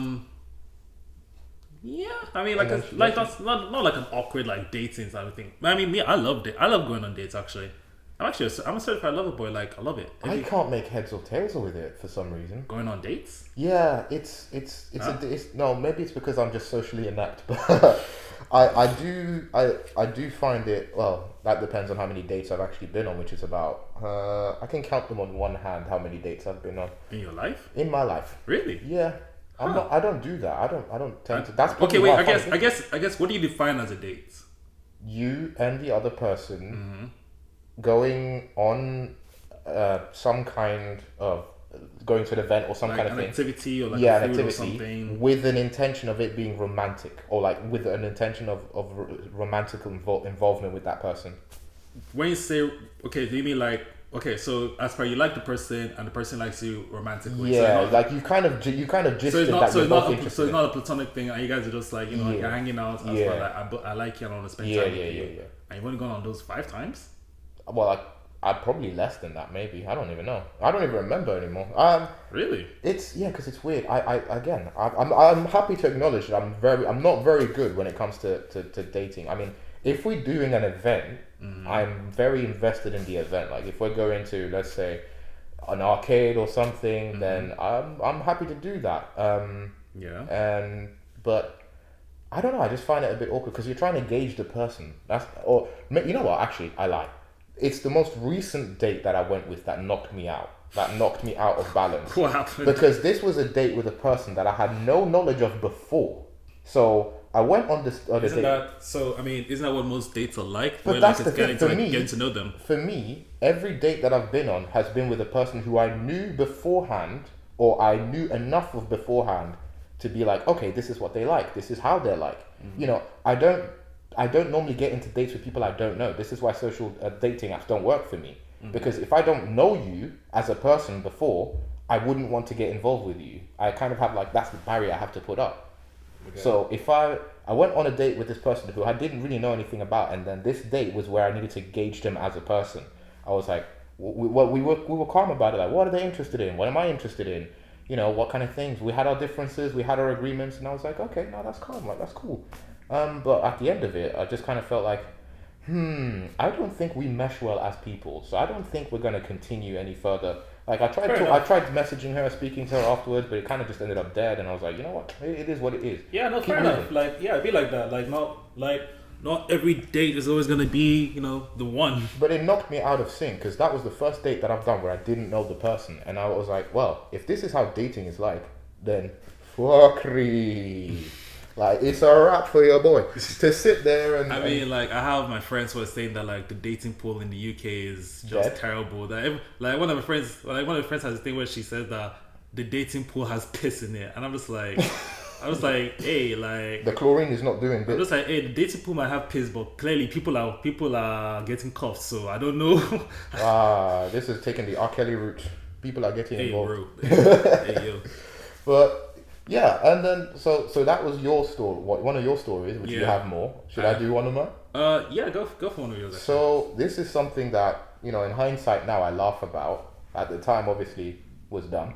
mean, like, that's not like an awkward like dating type of thing. But I mean, me, I love going on dates. Actually, I'm a certified lover boy. Like, I love it. I can't make heads or tails with it for some reason. Going on dates? Yeah, it's no, maybe it's because I'm just socially inept, but I do find it, well, that depends on how many dates I've actually been on, which is about I can count them on one hand how many dates I've been on. In your life? In my life. Really? Yeah. I don't do that. I don't tend to. That's okay. Wait. I guess. What do you define as a date? You and the other person going on some kind of going to an event or some like kind of an thing. Activity or like an food activity or something, with an intention of it being romantic, or like with an intention of romantic involvement with that person. When you say, okay, do you mean like, okay, so as per you like the person and the person likes you romantically? Yeah, so like you kind of just so it's not a platonic thing, and you guys are just like, you know, you're hanging out. As like, I like you and I want to spend time with you. Yeah. And you've only gone on those 5 times. Well, I probably less than that, maybe. I don't even know. I don't even remember anymore. Really? It's because it's weird. I'm happy to acknowledge that I'm not very good when it comes to dating. I mean, if we're doing an event, I'm very invested in the event. Like, if we're going to, let's say, an arcade or something, then I'm happy to do that. But I don't know. I just find it a bit awkward because you're trying to gauge the person. Or you know what? Actually, I lie. It's the most recent date that I went with that knocked me out. That knocked me out of balance. What happened? Because this was a date with a person that I had no knowledge of before. So I went on this other date. Isn't that what most dates are like? But where that's like the thing. getting to know them. For me, every date that I've been on has been with a person who I knew beforehand, or I knew enough of beforehand to be like, okay, this is what they like. This is how they're like. You know, I don't normally get into dates with people I don't know. This is why social dating apps don't work for me. Because if I don't know you as a person before, I wouldn't want to get involved with you. I kind of have like, that's the barrier I have to put up. Okay. So if I went on a date with this person who I didn't really know anything about, and then this date was where I needed to gauge them as a person. I was like, we were calm about it. Like, what are they interested in? What am I interested in? You know, what kind of things? We had our differences, we had our agreements, and I was like, okay, no, that's calm. Like, that's cool. But at the end of it, I just kind of felt like, I don't think we mesh well as people, so I don't think we're going to continue any further. Like, I tried messaging her, speaking to her afterwards, but it kind of just ended up dead, and I was like, you know what, it is what it is. Yeah, no, fair enough. Like, yeah, it'd be like that. Like, not every date is always going to be, you know, the one. But it knocked me out of sync, because that was the first date that I've done where I didn't know the person, and I was like, well, if this is how dating is like, then fuckery. Like, it's a wrap for your boy to sit there and. I mean, like, I have my friends who are saying that like the dating pool in the UK is just terrible. That one of my friends has this thing where she says that the dating pool has piss in it, and I'm just like, hey, like the chlorine is not doing good. I'm just like, hey, the dating pool might have piss, but clearly people are getting cuffed, so I don't know. This is taking the R. Kelly route. People are getting involved. Hey, yo. But Yeah, and then so that was your story. One of your stories, which you have more. Should I do one of mine? Yeah, go for one of yours. Actually. So this is something that in hindsight now I laugh about. At the time, obviously, was dumb.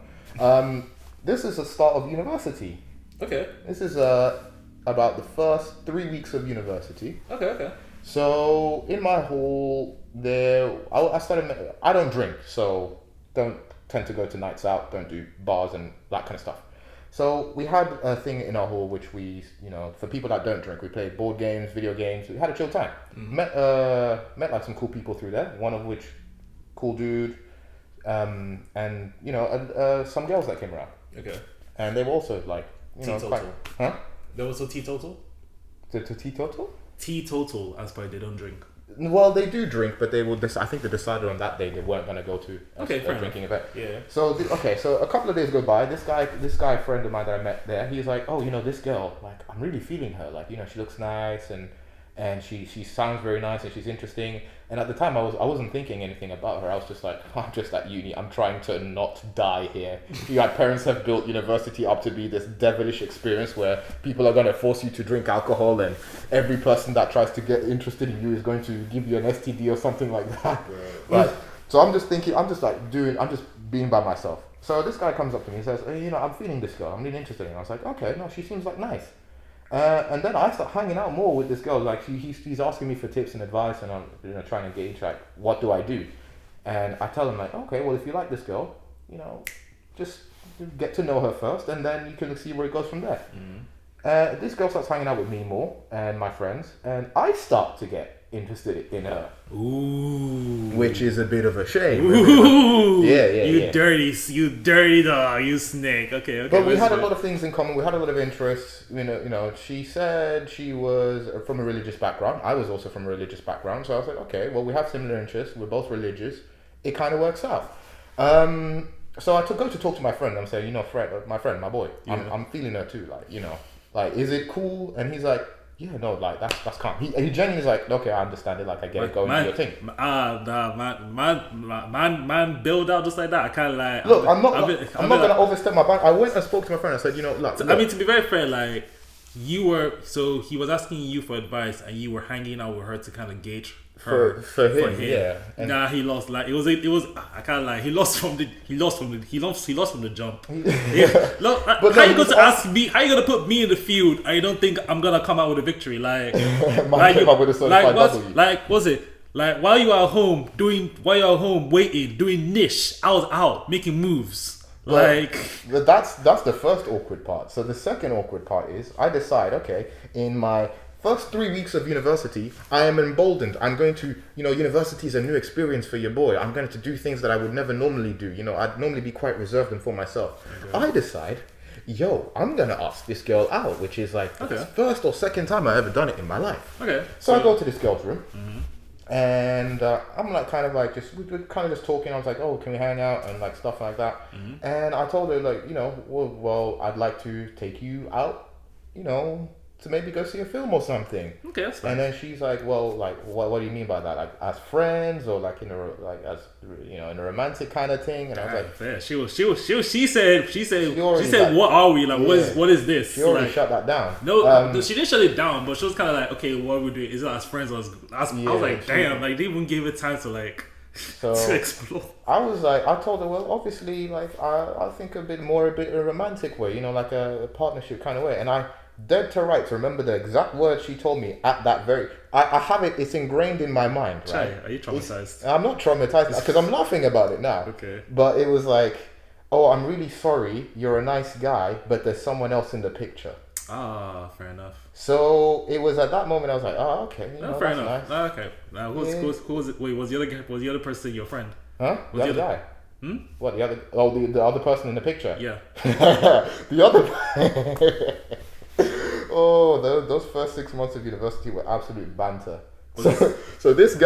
This is the start of university. Okay. This is about the first 3 weeks of university. Okay. So in my hall, I started. I don't drink, so don't tend to go to nights out. Don't do bars and that kind of stuff. So we had a thing in our hall which we, for people that don't drink, we played board games, video games. We had a chill time. Met like some cool people through there. One of which, cool dude, and some girls that came around. Okay. And they were also like, teetotal. Huh? There was a teetotal. Teetotal? Teetotal, as by they don't drink. Well, they do drink, but they will. I think they decided on that day they weren't going to go to a drinking event. Yeah. So so a couple of days go by. This guy, friend of mine that I met there, he's like, oh, this girl, like, I'm really feeling her. Like, she looks nice and she sounds very nice and she's interesting. And at the time, I wasn't thinking anything about her. I was just like, I'm just at uni. I'm trying to not die here. My parents have built university up to be this devilish experience where people are going to force you to drink alcohol, and every person that tries to get interested in you is going to give you an STD or something like that. Right. So I'm just thinking, I'm just being by myself. So this guy comes up to me and says, hey, I'm feeling this girl. I'm really interested in her. I was like, okay, no, she seems like nice. And then I start hanging out more with this girl. Like he's asking me for tips and advice, and I'm trying to gauge like what do I do. And I tell him like, okay, well, if you like this girl, just get to know her first, and then you can see where it goes from there. This girl starts hanging out with me more and my friends, and I start to get interested in her. Ooh. Which is a bit of a shame. Ooh. Yeah. You dirty dog, you snake. Okay. But we had a lot of things in common. We had a lot of interests. She said she was from a religious background. I was also from a religious background. So I was like, okay, well, we have similar interests. We're both religious. It kind of works out. So I go to talk to my friend. I'm saying, Fred, my friend, my boy, I'm feeling her too. Like, is it cool? And he's like, yeah, no, like that's calm. He genuinely is like, okay, I understand it. Like, I get it. Go into your thing. Man, build out just like that. I kind of like. Look, I'm not gonna overstep my bound. I went and spoke to my friend. I said, look. I mean, to be very fair, like he was asking you for advice, and you were hanging out with her to kind of gauge her for him. Yeah. And he lost. Like it was. I kind of like he lost from the jump. Yeah. Look, but how you going to ask me? How you going to put me in the field? I don't think I'm gonna come out with a victory. Like, came up with a certified W. Like, was it? Like while you are home waiting, doing niche, I was out making moves. Like that's the first awkward part. So the second awkward part is I decide, okay, in my first 3 weeks of university, I am emboldened. I'm going to, university is a new experience for your boy. I'm going to do things that I would never normally do. I'd normally be quite reserved and for myself. Okay. I decide, I'm going to ask this girl out, which is like the first or second time I've ever done it in my life. Okay. So I go to this girl's room. And I'm like we're kind of just talking. I was like, oh, can we hang out and like stuff like that. And I told her like, well, I'd like to take you out, to maybe go see a film or something. Okay, that's fine. And then she's like, well, like, what do you mean by that? Like, as friends or like in a romantic kind of thing? And I was like, fair. She said, what are we? Like, what is this? She already shut that down. No, she didn't shut it down, but she was kind of like, okay, what are we doing? Is it as friends or as I was like, damn, like, they even gave it time to like, to explore. I was like, I told her, well, obviously, like, I think a bit in a romantic way, like a partnership kind of way. And I dead to rights remember the exact words she told me at that very. I have it. It's ingrained in my mind. Right? Are you traumatized? I'm not traumatized because I'm laughing about it now. Okay. But it was like, oh, I'm really sorry. You're a nice guy, but there's someone else in the picture. Ah, fair enough. So it was at that moment I was like, oh, okay. Fair enough. Nice. Okay. Now who was it? Wait, was the other person your friend? Huh? The other guy. What, the other? Oh, the other person in the picture. Yeah. The other. Oh, those first 6 months of university were absolute banter. So this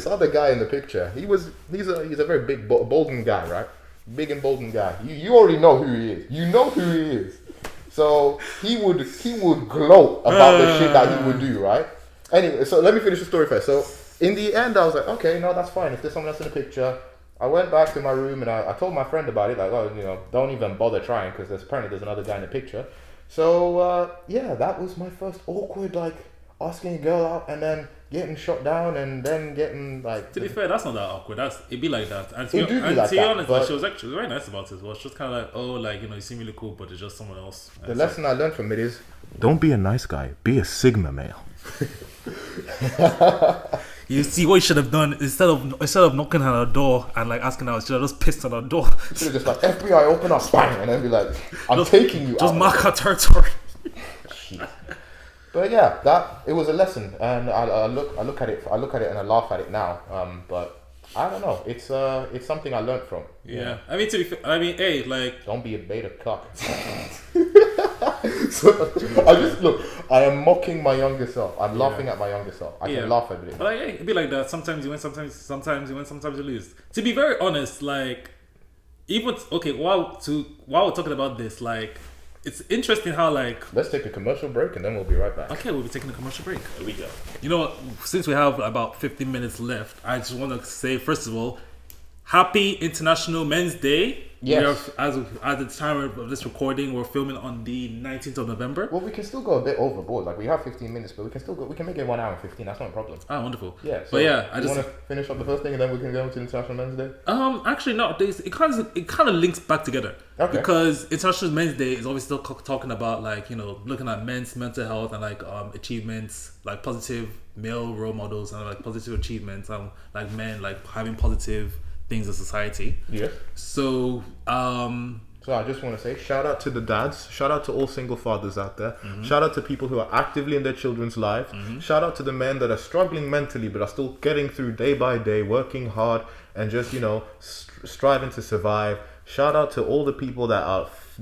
other guy in the picture, he's a very big, bolden guy, right? Big and bolden guy. You already know who he is. You know who he is. So he would gloat about the shit that he would do, right? Anyway, so let me finish the story first. So in the end, I was like, okay, no, that's fine. If there's someone else in the picture, I went back to my room and I told my friend about it. Like, oh, don't even bother trying because there's another guy in the picture. So yeah, that was my first awkward like asking a girl out and then getting shot down and then getting like. To be fair, that's not that awkward. It'd be like that. And It do be like to be that, honest, but- like, she was very nice about it. Well, she was kind of like, oh, like you seem really cool, but it's just someone else. And The it's lesson I learned from it is don't be a nice guy, be a Sigma male. you see what you should have done instead of knocking on her door and like asking her, you should have just pissed on her door. Should have just like FBI open up, bang, and then be like, I'm taking you. Just out. mark her territory. Shit. But yeah, it was a lesson, and I look at it and I laugh at it now. But I don't know. It's something I learned from. Yeah. I mean, to be fair, hey, like, don't be a beta cock. So I am mocking my younger self. I'm laughing at my younger self. I can laugh at it. But like, hey, it'd be like that. Sometimes you win, sometimes you win, sometimes you lose. To be very honest, like, even while we're talking about this, like, it's interesting how like. Let's take a commercial break and then we'll be right back. Okay, we'll be taking a commercial break. Here we go. You know what? Since we have about 15 minutes left, I just want to say first of all, Happy International Men's Day. Yes. As at the time of this recording, we're filming on the 19th of November. Well, we can still go a bit overboard. Like we have 15 minutes, but we can still go. We can make it 1 hour and 15. That's not a problem. Ah, wonderful. Yeah. So but yeah, I just want to finish up the first thing and then we can go to International Men's Day. Actually, no. It kind of links back together. Okay. Because International Men's Day is always still talking about like looking at men's mental health and like achievements, like positive male role models and like positive achievements, like men like having positive things in society. Yeah. So So I just want to say shout out to the dads, shout out to all single fathers out there, shout out to people who are actively in their children's lives, shout out to the men that are struggling mentally but are still getting through day by day, working hard and just striving to survive. Shout out to all the people that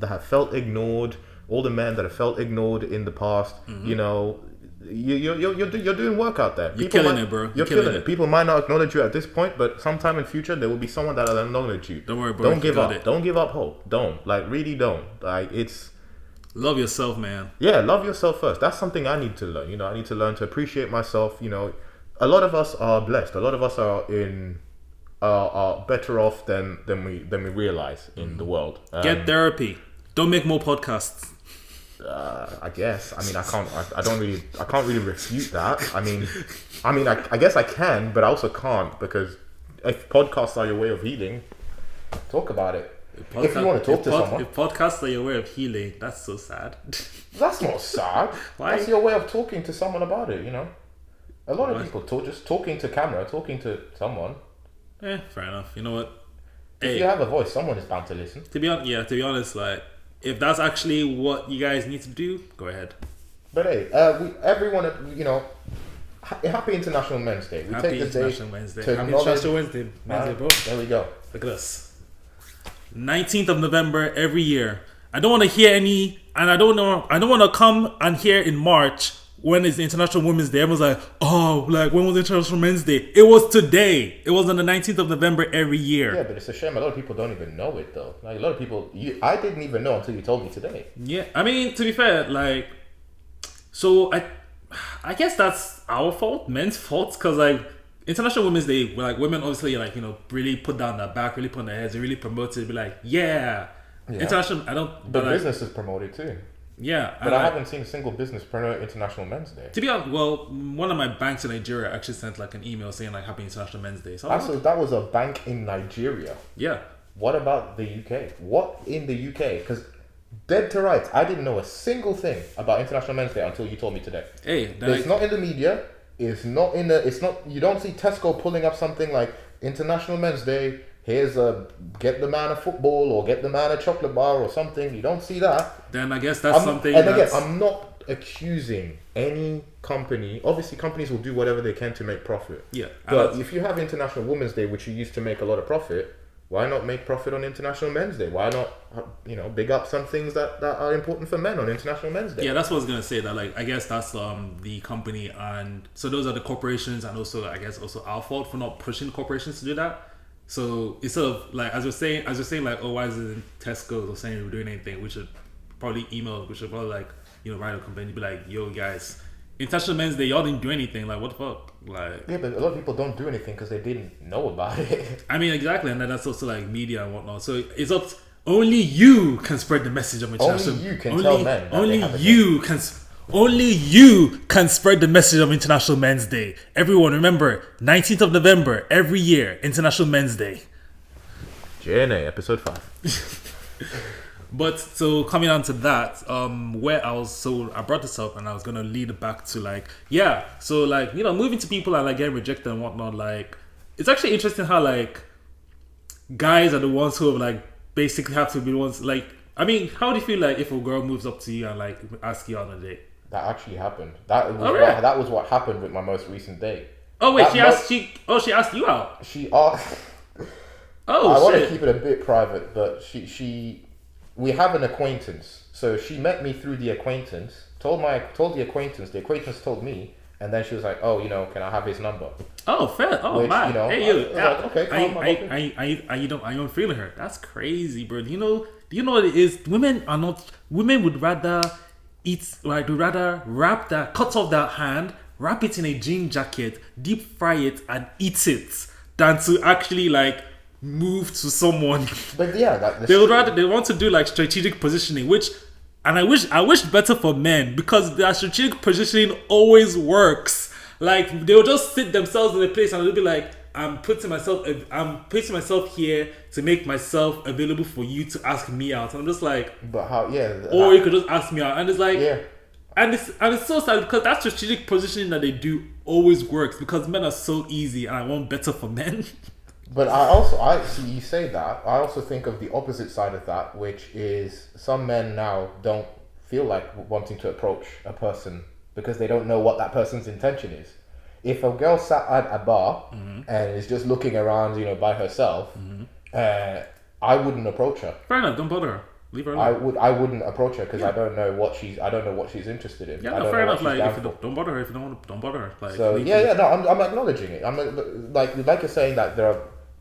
have felt ignored, all the men that have felt ignored in the past. You're doing work out there. You're killing it, bro. You're killing it. People might not acknowledge you at this point, but sometime in future there will be someone that will acknowledge you. Don't worry, bro. Don't give up. Don't give up hope. Don't. Like, really don't. Like, it's... Love yourself, man. Yeah, love yourself first. That's something I need to learn. I need to learn to appreciate myself. A lot of us are blessed. A lot of us are better off than we realize in the world. Get therapy. Don't make more podcasts. I guess. I mean, I can't really refute that. I guess I can, but I also can't because if podcasts are your way of healing, talk about it. If you want to talk to someone. If podcasts are your way of healing, that's so sad. That's not sad. Why? That's your way of talking to someone about it, A lot of people just talking to camera, talking to someone. Fair enough. You know what? If you have a voice, someone is bound to listen. To be honest, like, if that's actually what you guys need to do, go ahead. But hey, everyone, Happy International Men's Day. We Happy take this International day Wednesday. to Happy acknowledge. International Wednesday, bro. There we go. Look at us. 19th of November every year. I don't want to hear any, and I don't want to come and hear in March when it's International Women's Day. Everyone's like, oh, like when was International Men's Day? It was today. It was on the 19th of November every year. Yeah, but it's a shame. A lot of people don't even know it though. Like a lot of people, I didn't even know until you told me today. Yeah, I mean, to be fair, like, so I guess that's our fault, men's fault, because like International Women's Day, like women obviously like really put down their back, really put on their heads, and really promote it. Be like, yeah. International. I don't. But businesses promote it too. Yeah, but I haven't seen a single business promote International Men's Day. To be honest, well, one of my banks in Nigeria actually sent like an email saying like Happy International Men's Day. So that was a bank in Nigeria. Yeah. What about the UK? What in the UK? Because dead to rights, I didn't know a single thing about International Men's Day until you told me today. Hey, it's not in the media. It's not in the. It's not. You don't see Tesco pulling up something like International Men's Day. Here's get the man a football or get the man a chocolate bar or something. You don't see that. Then I guess that's something. And again, I'm not accusing any company. Obviously, companies will do whatever they can to make profit. Yeah. But if you have International Women's Day, which you used to make a lot of profit, why not make profit on International Men's Day? Why not, big up some things that are important for men on International Men's Day? Yeah, that's what I was gonna say. That like I guess that's the company, and so those are the corporations, and also I guess also our fault for not pushing corporations to do that. So instead of like as you're saying like, oh, why isn't Tesco or saying we're doing anything? We should probably like write a complaint, be like, yo guys, International Men's Day, y'all didn't do anything. Like, what the fuck? Like, yeah, but a lot of people don't do anything because they didn't know about it. I mean, exactly, and then that's also like media and whatnot. So it's up. Only you can spread the message of international. Only you can tell men. Only you can spread the message of International Men's Day. Everyone, remember, 19th of November every year, International Men's Day. JNA episode 5. But so coming on to that, I brought this up and I was gonna lead it back to like, yeah, so like, you know, moving to people and like getting rejected and whatnot, like it's actually interesting how like guys are the ones who have like basically have to be the ones like, I mean, how do you feel like if a girl moves up to you and like asks you out on a date? That actually happened. That was what happened with my most recent date. Oh wait, she asked you out. She asked. Oh, I want to keep it a bit private, but we have an acquaintance. So she met me through the acquaintance. Told the acquaintance. The acquaintance told me, and then she was like, "Oh, you know, can I have his number?" Oh, fair. Oh, which, man. You know, hey, you. Like, okay, I don't feeling her. That's crazy, bro. Do you know what it is? Women would rather cut off that hand, wrap it in a jean jacket, deep fry it, and eat it, than to actually like move to someone. But yeah, they want to do like strategic positioning, and I wish better for men, because their strategic positioning always works. Like they'll just sit themselves in a place and they'll be like, I'm putting myself here to make myself available for you to ask me out. And I'm just like, but how? Yeah. Or you could just ask me out, and it's like, yeah. And it's so sad because that strategic positioning that they do always works, because men are so easy, and I want better for men. But I see you say that. I also think of the opposite side of that, which is some men now don't feel like wanting to approach a person because they don't know what that person's intention is. If a girl sat at a bar and is just looking around, you know, by herself, I wouldn't approach her. Fair enough. Don't bother her. Leave her alone. I wouldn't approach her because I don't know what she's interested in. Yeah, no, fair enough. Like, if you don't bother her, if you don't want to, don't bother her. Like, so I'm acknowledging it. I'm like you're saying that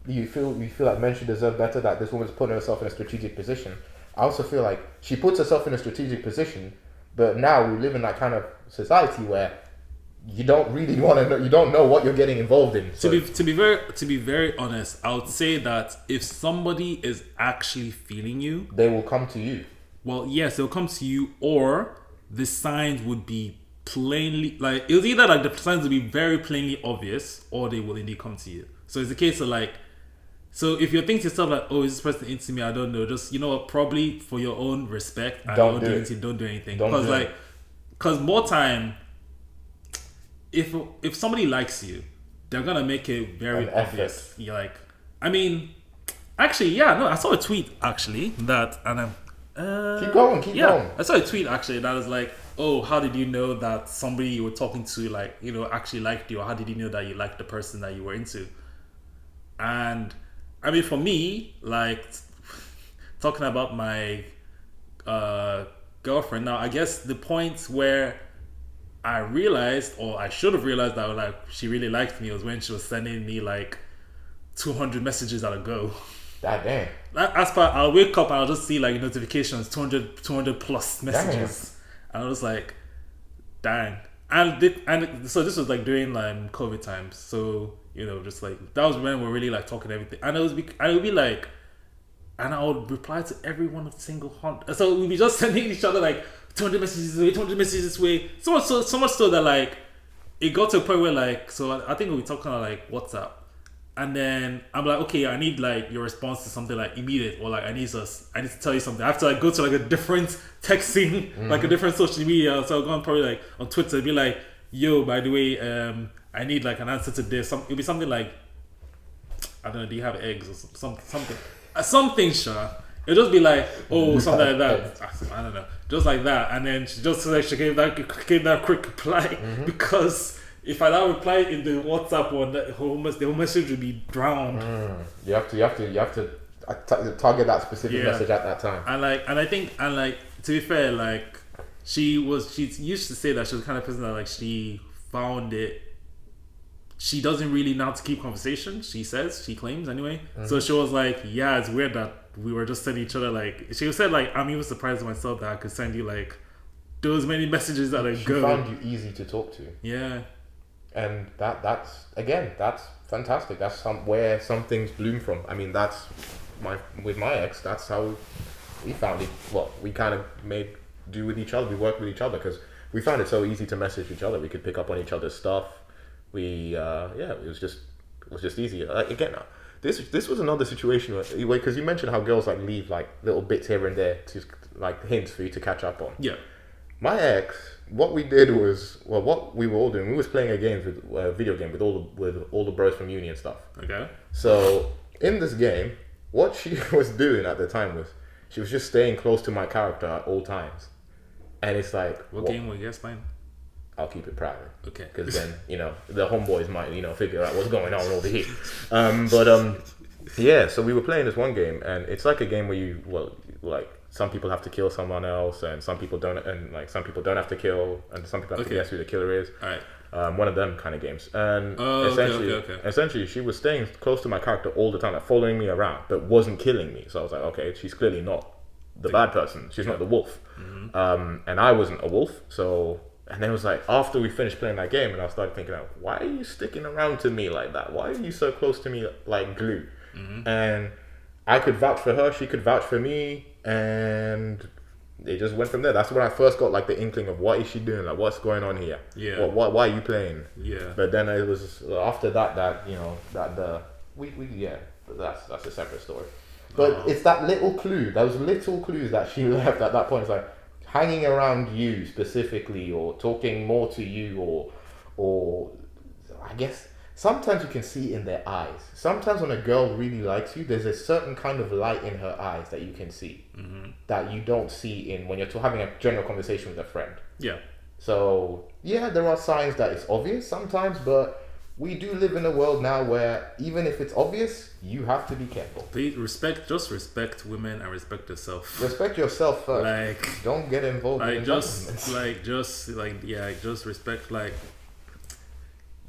you feel like men should deserve better. That this woman's putting herself in a strategic position. I also feel like she puts herself in a strategic position, but now we live in that kind of society where you don't really want to know. You don't know what you're getting involved in. So. To be very honest, I would say that if somebody is actually feeling you, they will come to you. Well, yes, they'll come to you, or the signs would be plainly like, it was either like the signs would be very plainly obvious, or they will indeed come to you. So it's a case of like, so if you think to yourself like, oh, is this person into me? I don't know. Just, you know what, probably for your own respect and don't do anything. Because more time, if somebody likes you, they're gonna make it very obvious. You're like, I mean, actually, yeah, no, I saw a tweet actually that, and keep going. I saw a tweet actually that was like, oh, how did you know that somebody you were talking to, like, you know, actually liked you, or how did you know that you liked the person that you were into? And I mean, for me, like, talking about my girlfriend now, I guess the point where I realized, or I should have realized, that like she really liked me was when she was sending me like 200 messages at a go. God damn. As per, I'll wake up and I'll just see like notifications, 200 plus messages. Damn. And I was like, dang. And so this was like during like COVID times. So, you know, just like, that was when we're really like talking everything. And it would be like, and I would reply to every one of single hundred. So we'd be just sending each other like 200 messages this way, 200 messages this way. So much so that like it got to a point where like, so I think we were talking on like WhatsApp, and then I'm like, okay, I need like your response to something like immediate, or like I need to tell you something. I have to like go to like a different texting, like a different social media. So I'll go on probably like on Twitter, be like, yo, by the way, I need like an answer to this. It'll be something like, I don't know, do you have eggs or something, sure. It'll just be like, oh, something like that. I don't know, just like that. And then she gave that quick reply, because if I now reply in the WhatsApp one, the whole message would be drowned. You have to target that specific message at that time. And I think to be fair, like she used to say that she was the kind of person that like she found it. She doesn't really know how to keep conversation. She claims anyway. So she was like, yeah, it's weird that we were just sending each other like. She said like, I'm even surprised myself that I could send you like those many messages that I She go. found you easy to talk to. Yeah. And that's fantastic. That's where some things bloom from. I mean, that's with my ex. That's how we found it. Well, we kind of made do with each other. We worked with each other because we found it so easy to message each other. We could pick up on each other's stuff. It was just easy. Again, this was another situation where because you mentioned how girls like leave like little bits here and there to like hints for you to catch up on. Yeah. My ex, what we did was, well, what we were all doing, we was playing a video game with all the bros from uni and stuff. Okay. So in this game, what she was doing at the time was she was just staying close to my character at all times, and it's like, What game were you guys playing? I'll keep it private. Okay. Because then the homeboys might figure out what's going on over here. Yeah. So we were playing this one game, and it's like a game where some people have to kill someone else, and some people don't, and like some people don't have to kill, and some people have to guess who the killer is. All right. One of them kind of games, and okay. essentially, she was staying close to my character all the time, like following me around, but wasn't killing me. So I was like, okay, she's clearly not the bad person. She's not the wolf, and I wasn't a wolf. So, and then it was like after we finished playing that game, and I started thinking, why are you sticking around to me like that? Why are you so close to me like glue? And I could vouch for her, she could vouch for me, and it just went from there. That's when I first got like the inkling of what is she doing, like what's going on here. Yeah. Why are you playing? Yeah. But then it was after that that's a separate story. But it's that little clue, those little clues that she left at that point. It's like hanging around you specifically, or talking more to you, or I guess. Sometimes you can see in their eyes. Sometimes when a girl really likes you, there's a certain kind of light in her eyes that you can see that you don't see when you're having a general conversation with a friend. Yeah. So, yeah, there are signs that it's obvious sometimes, but we do live in a world now where even if it's obvious, you have to be careful. Please respect women and respect yourself. Respect yourself first. Like, don't get involved in just respect, like,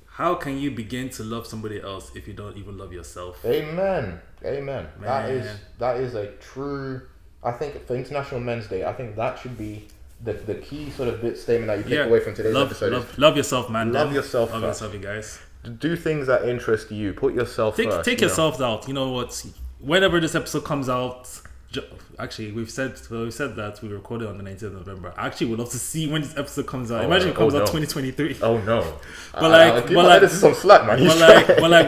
how can you begin to love somebody else if you don't even love yourself? Amen. Man. That is a true. I think for International Men's Day, I think that should be the key sort of bit statement that you take away from today's episode. Love yourself, man. Love yourself. Love yourself, you guys. Do things that interest you. Put yourself first. Take yourselves out. You know what? Whenever this episode comes out. Actually, we've said that we recorded on the 19th of November. I actually would love to see when this episode comes out. Imagine it comes out 2023. Oh no! This is some slack, man.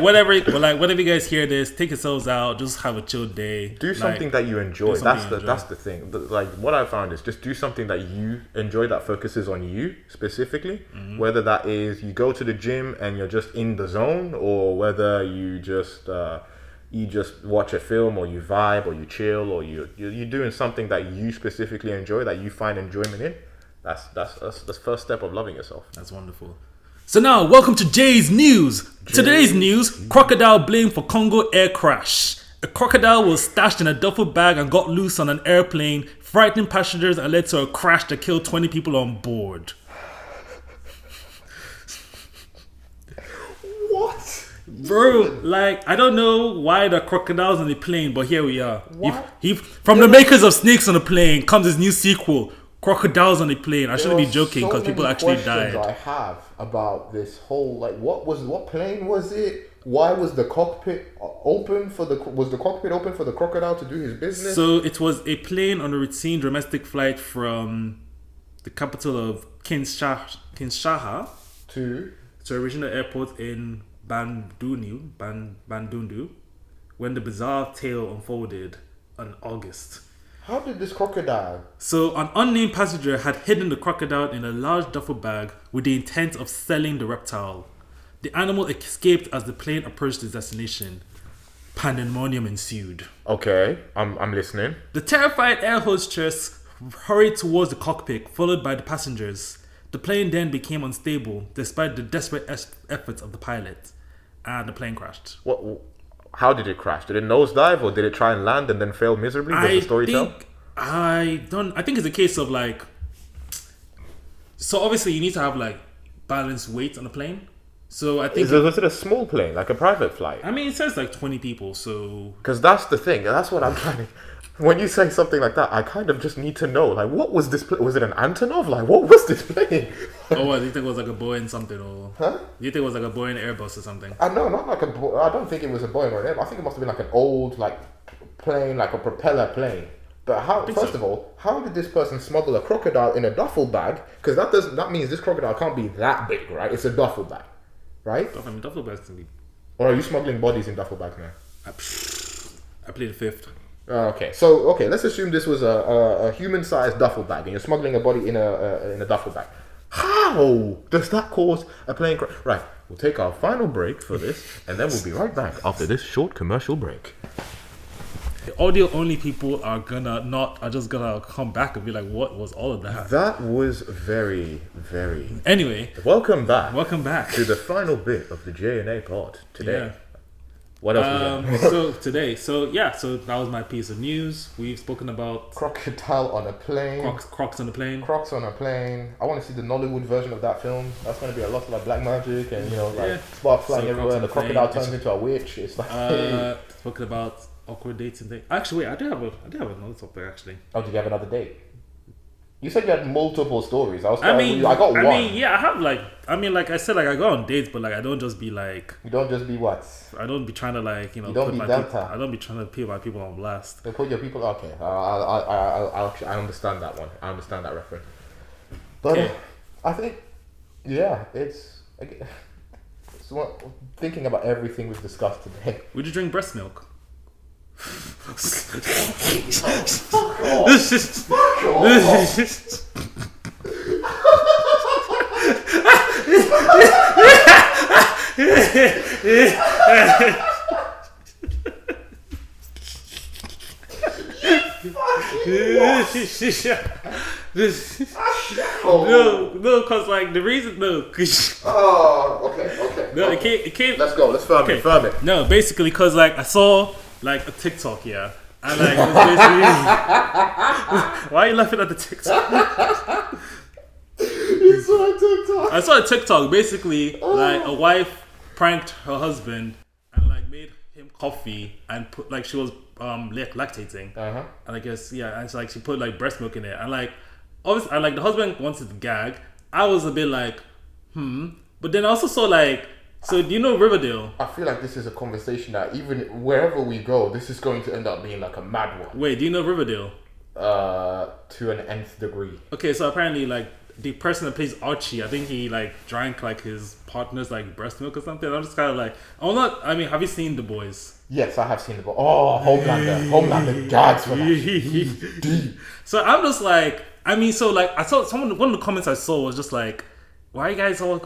Whatever you guys hear this, take yourselves out. Just have a chill day. Do something that you enjoy. That's the thing. Like what I found is just do something that you enjoy that focuses on you specifically. Whether that is you go to the gym and you're just in the zone, or whether you just watch a film, or you vibe, or you chill, or you're doing something that you specifically enjoy, that you find enjoyment in. That's the first step of loving yourself. That's wonderful. So now, welcome to Jay's News. Today's news: crocodile blamed for Congo air crash. A crocodile was stashed in a duffel bag and got loose on an airplane, frightening passengers and led to a crash that killed 20 people on board. What? Bro, like, I don't know why the crocodile's on the plane, but here we are. From the makers of Snakes on the Plane comes his new sequel, Crocodiles on the Plane. I shouldn't be joking because people actually died. I have about this whole, like, what plane was it? Why was the cockpit open for the crocodile to do his business? So it was a plane on a routine domestic flight from the capital of Kinshasa to a regional airport in Bandundu, when the bizarre tale unfolded in August. How did this crocodile? So an unnamed passenger had hidden the crocodile in a large duffel bag with the intent of selling the reptile. The animal escaped as the plane approached its destination. Pandemonium ensued. Okay, I'm listening. The terrified air hostess hurried towards the cockpit, followed by the passengers. The plane then became unstable despite the desperate efforts of the pilot, and the plane crashed. What? How did it crash? Did it nosedive, or did it try and land and then fail miserably? Does the story tell? I think it's a case of like. So obviously you need to have like balanced weight on the plane. So I think was it a small plane, like a private flight? I mean, it says like 20 people. So because that's the thing. That's what I'm trying to. When you say something like that, I kind of just need to know, like, what was this? Was it an Antonov? Like, what was this plane? Oh, what, do you think it was like a Boeing something, or Huh? do you think it was like a Boeing Airbus or something? No, not like a. I don't think it was a Boeing or an Airbus. I think it must have been like an old, like, plane, like a propeller plane. But how? First of all, how did this person smuggle a crocodile in a duffel bag? Because that means this crocodile can't be that big, right? It's a duffel bag, right? I mean, duffel bags can be. Or are you smuggling bodies in duffel bags now? I played fifth. Okay, so let's assume this was a human-sized duffel bag, and you're smuggling a body in a duffel bag. How does that cause a plane crash? Right, we'll take our final break for this, and then we'll be right back after this short commercial break. The audio only people are just gonna come back and be like, what was all of that? That was very, very. Anyway, welcome back to the final bit of the J&A pod today. Yeah. What else we got? so that was my piece of news. We've spoken about Crocodile on a plane. Crocs on a plane. Crocs on a plane. I want to see the Nollywood version of that film. That's going to be a lot of like black magic and sparks flying everywhere. And the crocodile turns into a witch. It's like spoken about awkward dates and things. Actually, wait, I do have another topic actually. Oh, did you have another date? You said you had multiple stories. I got one. I have like I said, like I go on dates, but like I don't just be like. You don't just be what? I don't be trying to like You don't be Delta. I don't be trying to put my people on blast. So put your people. Okay, I understand that one. I understand that reference. But okay. I think, it's thinking about everything we've discussed today. Would you drink breast milk? Fuck No, cause like the reason, okay. No, it can't. Let's go. Let's firm it. No, basically, cause like I saw like a TikTok, and like it was basically. Why are you laughing at the TikTok? You saw a TikTok. I saw a TikTok. Basically, like a wife pranked her husband and like made him coffee and put like she was lactating, and I guess and so like she put like breast milk in it, and like obviously, and like the husband wanted to gag. I was a bit like, but then I also saw like. So do you know Riverdale? I feel like this is a conversation that even wherever we go, this is going to end up being like a mad one. Wait, do you know Riverdale? To an nth degree. Okay, so apparently like the person that plays Archie, I think he like drank like his partner's like breast milk or something. I'm just kind of like, have you seen The Boys? Yes, I have seen The Boys. Oh, Homelander gags for that. So I'm just like, so like I saw one of the comments I saw was just like, why you guys all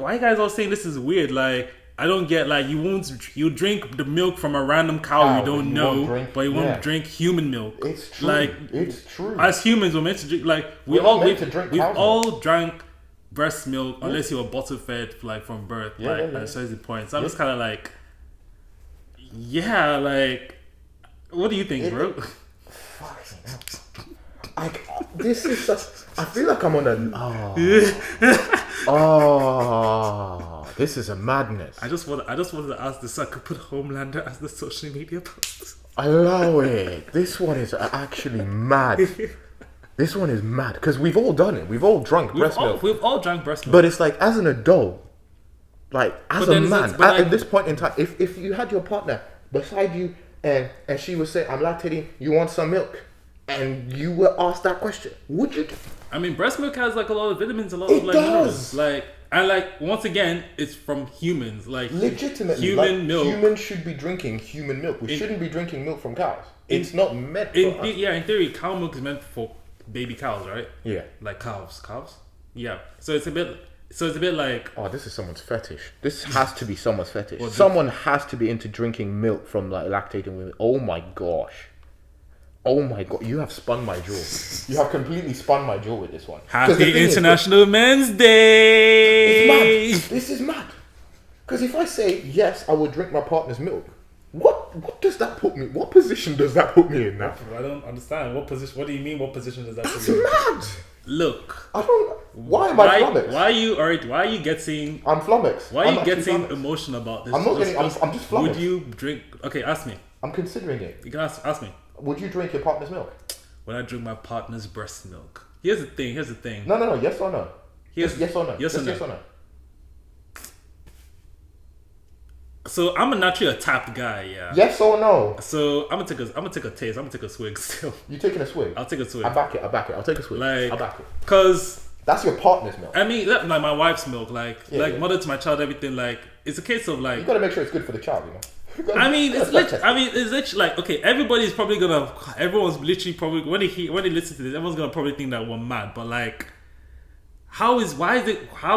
saying this is weird? Like, I don't get, like, you drink the milk from a random cow you don't know, but you won't drink human milk. It's true. Like, it's true. As humans, we're meant to drink, like, we've all drank breast milk unless you were bottle fed, like, from birth, at a certain point. So I'm just kind of like, like, what do you think, bro? This is such. I feel like I'm on a. This is a madness. I just wanted to ask this so I could put Homelander as the social media post. Allow it. This one is actually mad. This one is mad because we've all done it. We've all drunk breast milk. We've all drank breast milk. But it's like as an adult, like as a man, at this point in time, if you had your partner beside you and she was saying, "I'm lactating. You want some milk?" and you were asked that question, would you? I mean, breast milk has like a lot of vitamins, a lot of like minerals. Like, and like once again, it's from humans. Like legitimately, human milk. Humans should be drinking human milk. We shouldn't be drinking milk from cows. It's not meant for us. Yeah, in theory, cow milk is meant for baby cows, right? Yeah, like calves. Yeah, so it's a bit like, oh, this is someone's fetish. This has to be someone's fetish. Someone has to be into drinking milk from like lactating women. Oh my gosh. Oh my god, you have spun my jaw. You have completely spun my jaw with this one. Happy International Men's Day! It's mad. This is mad. Because if I say, yes, I would drink my partner's milk, what does that put me? What position does that put me in now? I don't understand. What position? What do you mean? What position does that put me in? That's mad. Look. I don't. Why am I flummoxed? Why are you getting? I'm flummoxed. Why are you getting emotional about this? I'm not getting. I'm just flummoxed. Would you drink? Okay, ask me. I'm considering it. You can ask me. Would you drink your partner's milk? When I drink my partner's breast milk. Here's the thing. No. Yes or no? Yes or no? Yes or no? So I'm naturally a tapped guy, yeah. Yes or no? So I'm gonna take a taste. I'm gonna take a swig still. You taking a swig? I'll take a swig. I back it. I'll take a swig. Like, I'll back it. Cause that's your partner's milk. I mean, like my wife's milk, mother to my child, everything. Like, it's a case of like you gotta make sure it's good for the child, you know. It's literally like, okay, everyone's literally probably when they listen to this, everyone's gonna probably think that we're mad, but like, how are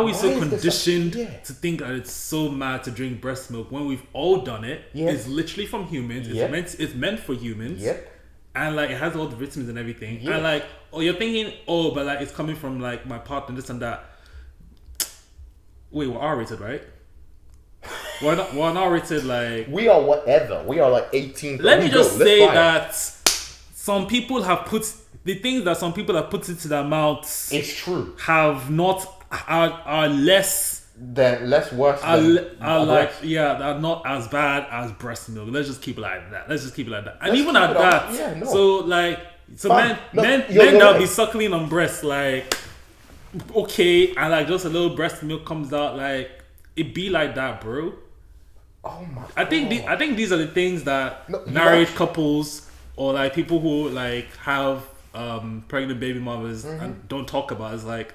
we so conditioned to think that it's so mad to drink breast milk when we've all done it? It's literally from humans. It's meant for humans. And like, it has all the vitamins and everything. And like, you're thinking, but like, it's coming from like my partner, this and that. Wait, we're R-rated, right? We're not rated like... We are whatever. We are like 18. Let me just say that some people have put... The things that some people have put into their mouths... It's true. Are less... Less worse are not as bad as breast milk. Let's just keep it like that. And even at that... So like... So men that'll be suckling on breasts, like... Okay, and like just a little breast milk comes out, like... It be like that, bro. Oh my God. I think these are the things that married couples or like people who like have pregnant baby mothers and don't talk about. It's like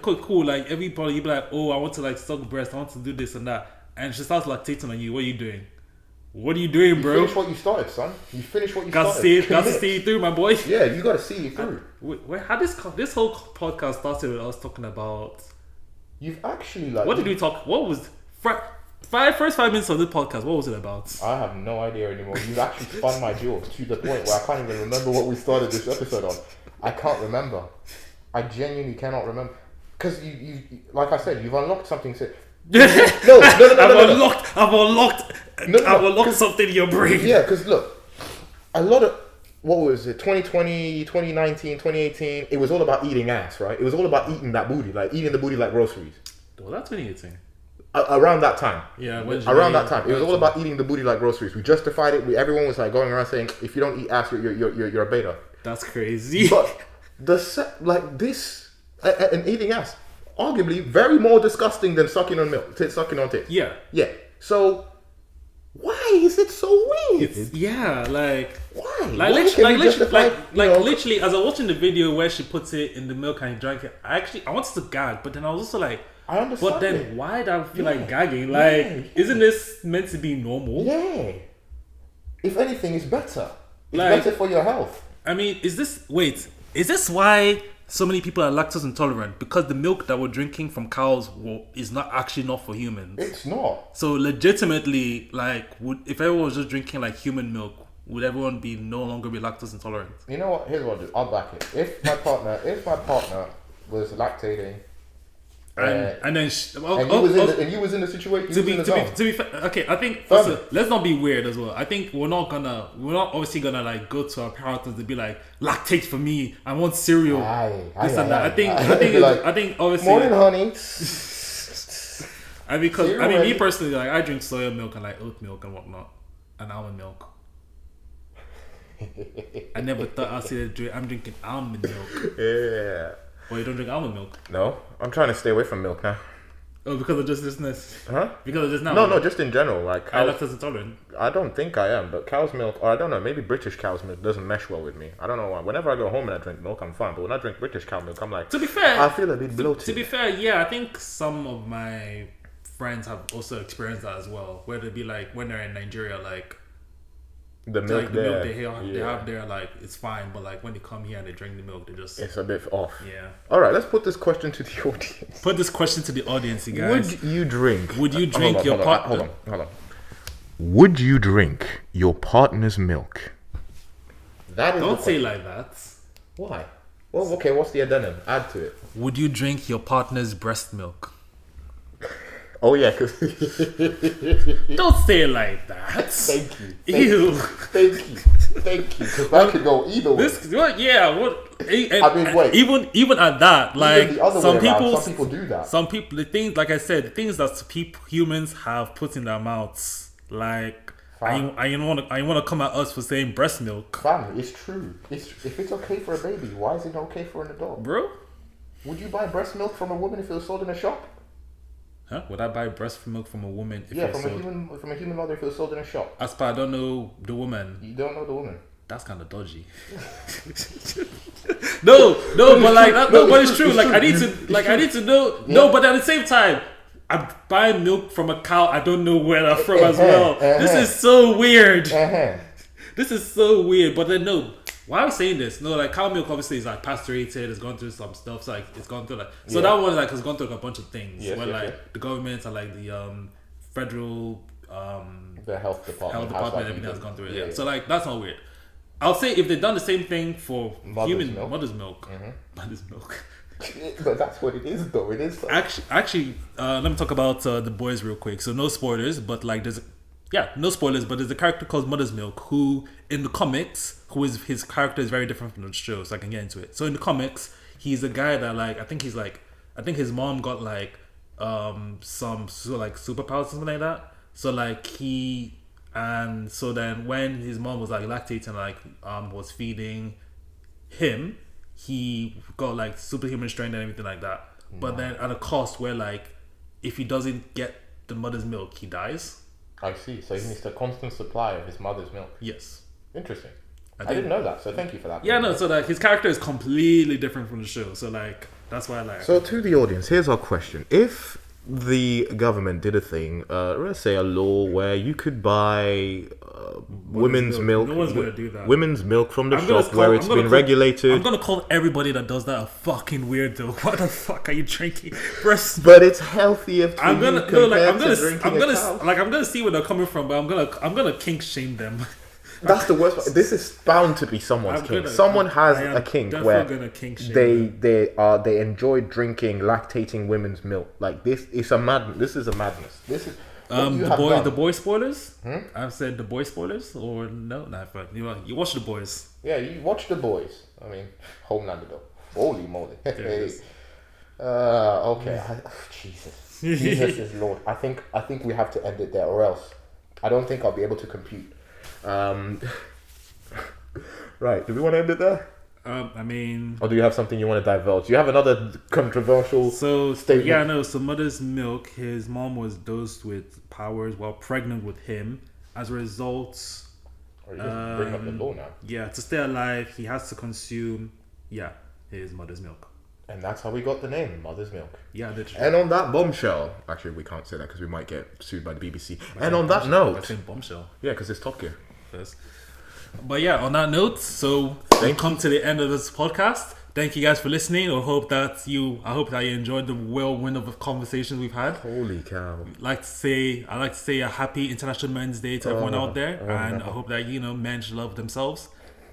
cool. Like everybody, you be like, oh, I want to like suck breast. I want to do this and that, and she starts lactating on you. What are you doing? What are you doing, bro? You finish what you started, son. You finish what you started. Got to see it through, my boy. Yeah, you got to see it through. How this whole podcast started with us talking about. You've actually like. What did we talk? What was first 5 minutes of the podcast? What was it about? I have no idea anymore. You've actually spun my jaws to the point where I can't even remember what we started this episode on. I can't remember. I genuinely cannot remember because you like I said, you've unlocked something. No. I've unlocked something in your brain. Yeah, because look, a lot of. What was it? 2020, 2019, 2018. It was all about eating ass, right? It was all about eating that booty, like eating the booty like groceries. Well, that's 2018. Around that time. Yeah, around that time. It was all about eating the booty like groceries. We justified it. Everyone was like going around saying, if you don't eat ass, you're a beta. That's crazy. But and eating ass, arguably very more disgusting than sucking on milk, sucking on tits. Yeah. Yeah. So why is it so weird? Why? Why Literally, as I was watching the video where she puts it in the milk and he drank it, I wanted to gag, but then I was also like, I understand. But then why do I feel like gagging? Like, isn't this meant to be normal? Yeah. If anything, it's better. It's better for your health. I mean, is this why so many people are lactose intolerant? Because the milk that we're drinking from cows is not for humans. It's not. So legitimately, like, if everyone was just drinking like human milk, would everyone no longer be lactose intolerant? You know what? Here's what I'll do. I'll back it. If my partner was lactating. And then you was in the situation. To be fair, okay, I think let's not be weird as well. I think we're not obviously gonna like go to our partners and be like, lactate for me. I want cereal. I think obviously morning, honey. Me personally, like I drink soya milk and like oat milk and whatnot, and almond milk. I never thought I'd say I'm drinking almond milk. Yeah. Or you don't drink almond milk? No, I'm trying to stay away from milk now. Oh, because of just this? Huh? Because of this now? No, just in general. Like, I'm lactose intolerant. I don't think I am, but cow's milk, or I don't know, maybe British cow's milk doesn't mesh well with me. I don't know why. Whenever I go home and I drink milk, I'm fine. But when I drink British cow milk, I'm like, to be fair, I feel a bit bloated. To be fair, yeah, I think some of my friends have also experienced that as well. Where they'd be like, when they're in Nigeria, like, the milk they have there, like, it's fine, but like when they come here and they drink the milk, it's a bit off. Yeah. All right, let's put this question to the audience. Put this question to the audience, you guys. Would you drink your partner? Hold on. Would you drink your partner's milk? Don't say like that. Why? Well, okay. What's the addendum? Add to it. Would you drink your partner's breast milk? Oh yeah, cause don't say it like that. Thank you. Ew. Thank you. Because that could go either way. Even at that, like some people do that. Some people, the things, like I said, the things that humans have put in their mouths, like I you want to come at us for saying breast milk, Fam, it's true. If it's okay for a baby, why is it okay for an adult? bro? Would you buy breast milk from a woman if it was sold in a shop? Huh? Would I buy breast milk from a woman? If Yeah, it was from sold? a human mother if it was sold in a shop. As per I don't know the woman. You don't know the woman. That's kind of dodgy. no, but like, but it's true. Like, I need to know. Yeah. No, but at the same time, I'm buying milk from a cow. I don't know where they're from as well. This is so weird. This is so weird. But then no, why am I saying this? No, like cow milk obviously is like pasturated. It's gone through some stuff. So like it's gone through like so that one like has gone through like a bunch of things. Yes, where like the government and like the federal the health department, everything has gone through it. Yeah. So like that's not weird. I'll say if they've done the same thing for mother's milk. But that's what it is, though. It is. Actually, let me talk about the boys real quick. So no spoilers, but like no spoilers. But there's a character called Mother's Milk who, in the comics, his character is very different from the show. So I can get into it. So in the comics, he's a guy that like I think his mom got like some like superpowers or something like that. So like and so then when his mom was like lactating, like was feeding him, he got like superhuman strength and everything like that. But then at a cost where like if he doesn't get the mother's milk, he dies. I see. So he needs a constant supply of his mother's milk. Yes. Interesting. I didn't know that. So thank you for that. Yeah, no. So like his character is completely different from the show. So like that's why I like. So to the audience, here's our question: if the government did a thing, let's say a law where you could buy women's milk. No one's gonna do that. Women's milk from the shop where it's been regulated. I'm gonna call everybody that does that a fucking weirdo. What the fuck are you drinking? Breast. But it's healthier. I'm gonna see where they're coming from, but I'm gonna kink shame them. That's the worst part. This is bound to be someone's kink. Someone has a kink where they enjoy drinking lactating women's milk. Like this is a madness. This is a madness. This is the boy spoilers. I've said the boy spoilers or no, but you watch the boys. Yeah, you watch the boys. I mean, Homelander though. Holy moly. Okay. Jesus. Jesus is Lord. I think we have to end it there, or else I don't think I'll be able to compute. Right, do we want to end it there? I mean, or do you have something you want to divulge? Do you have another controversial statement? Yeah, no. So Mother's Milk, his mom was dosed with powers while pregnant with him. As a result, or you just bring up the law now. Yeah, to stay alive, he has to consume his mother's milk. And that's how we got the name, Mother's Milk. Yeah, literally. And on that bombshell, actually, we can't say that because we might get sued by the BBC. And on that note, I think bombshell. Yeah, because it's Top Gear. Yes. But yeah, on that note, so we've come to the end of this podcast. Thank you guys for listening. I hope that you enjoyed the whirlwind of conversations we've had. Holy cow! I'd like to say a happy International Men's Day to everyone out there, and I hope that men should love themselves.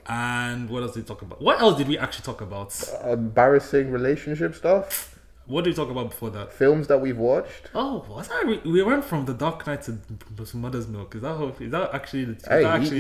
And what else did we talk about? What else did we actually talk about? Embarrassing relationship stuff. What did we talk about before that? Films that we've watched. Oh, was that we went from The Dark Knight to Mother's Milk. Is that actually?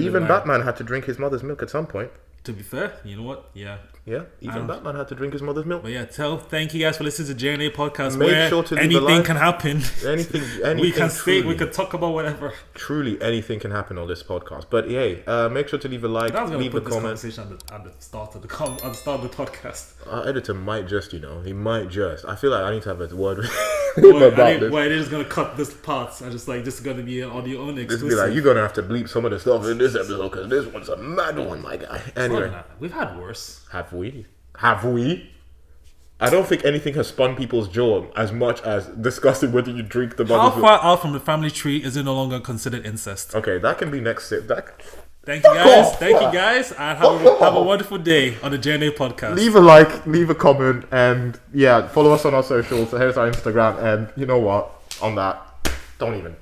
Even Batman had to drink his mother's milk at some point. To be fair, you know what? Yeah. Yeah, even Batman had to drink his mother's milk. But yeah, thank you guys for listening to JNA podcast. Make sure to anything can happen. Anything we can say, we can talk about whatever. Truly, anything can happen on this podcast. But yeah, make sure to leave a like, leave a comment. Conversation at the start of the podcast. Our editor might just, he might just. I feel like I need to have a word with him about this. Well, it is gonna cut this part. I just like this is gonna be an audio only exclusive. Just be like, you're gonna have to bleep some of the stuff in this episode because this one's a mad one, my guy. Anyway, we've had worse. Have we? I don't think anything has spun people's jaw as much as discussing whether you drink the mother's milk. How far out from the family tree is it no longer considered incest? Okay, that can be next. Thank you guys, and have a wonderful day on the JNA podcast. Leave a like, leave a comment, and yeah, follow us on our socials. So here's our Instagram, and you know what? On that, don't even.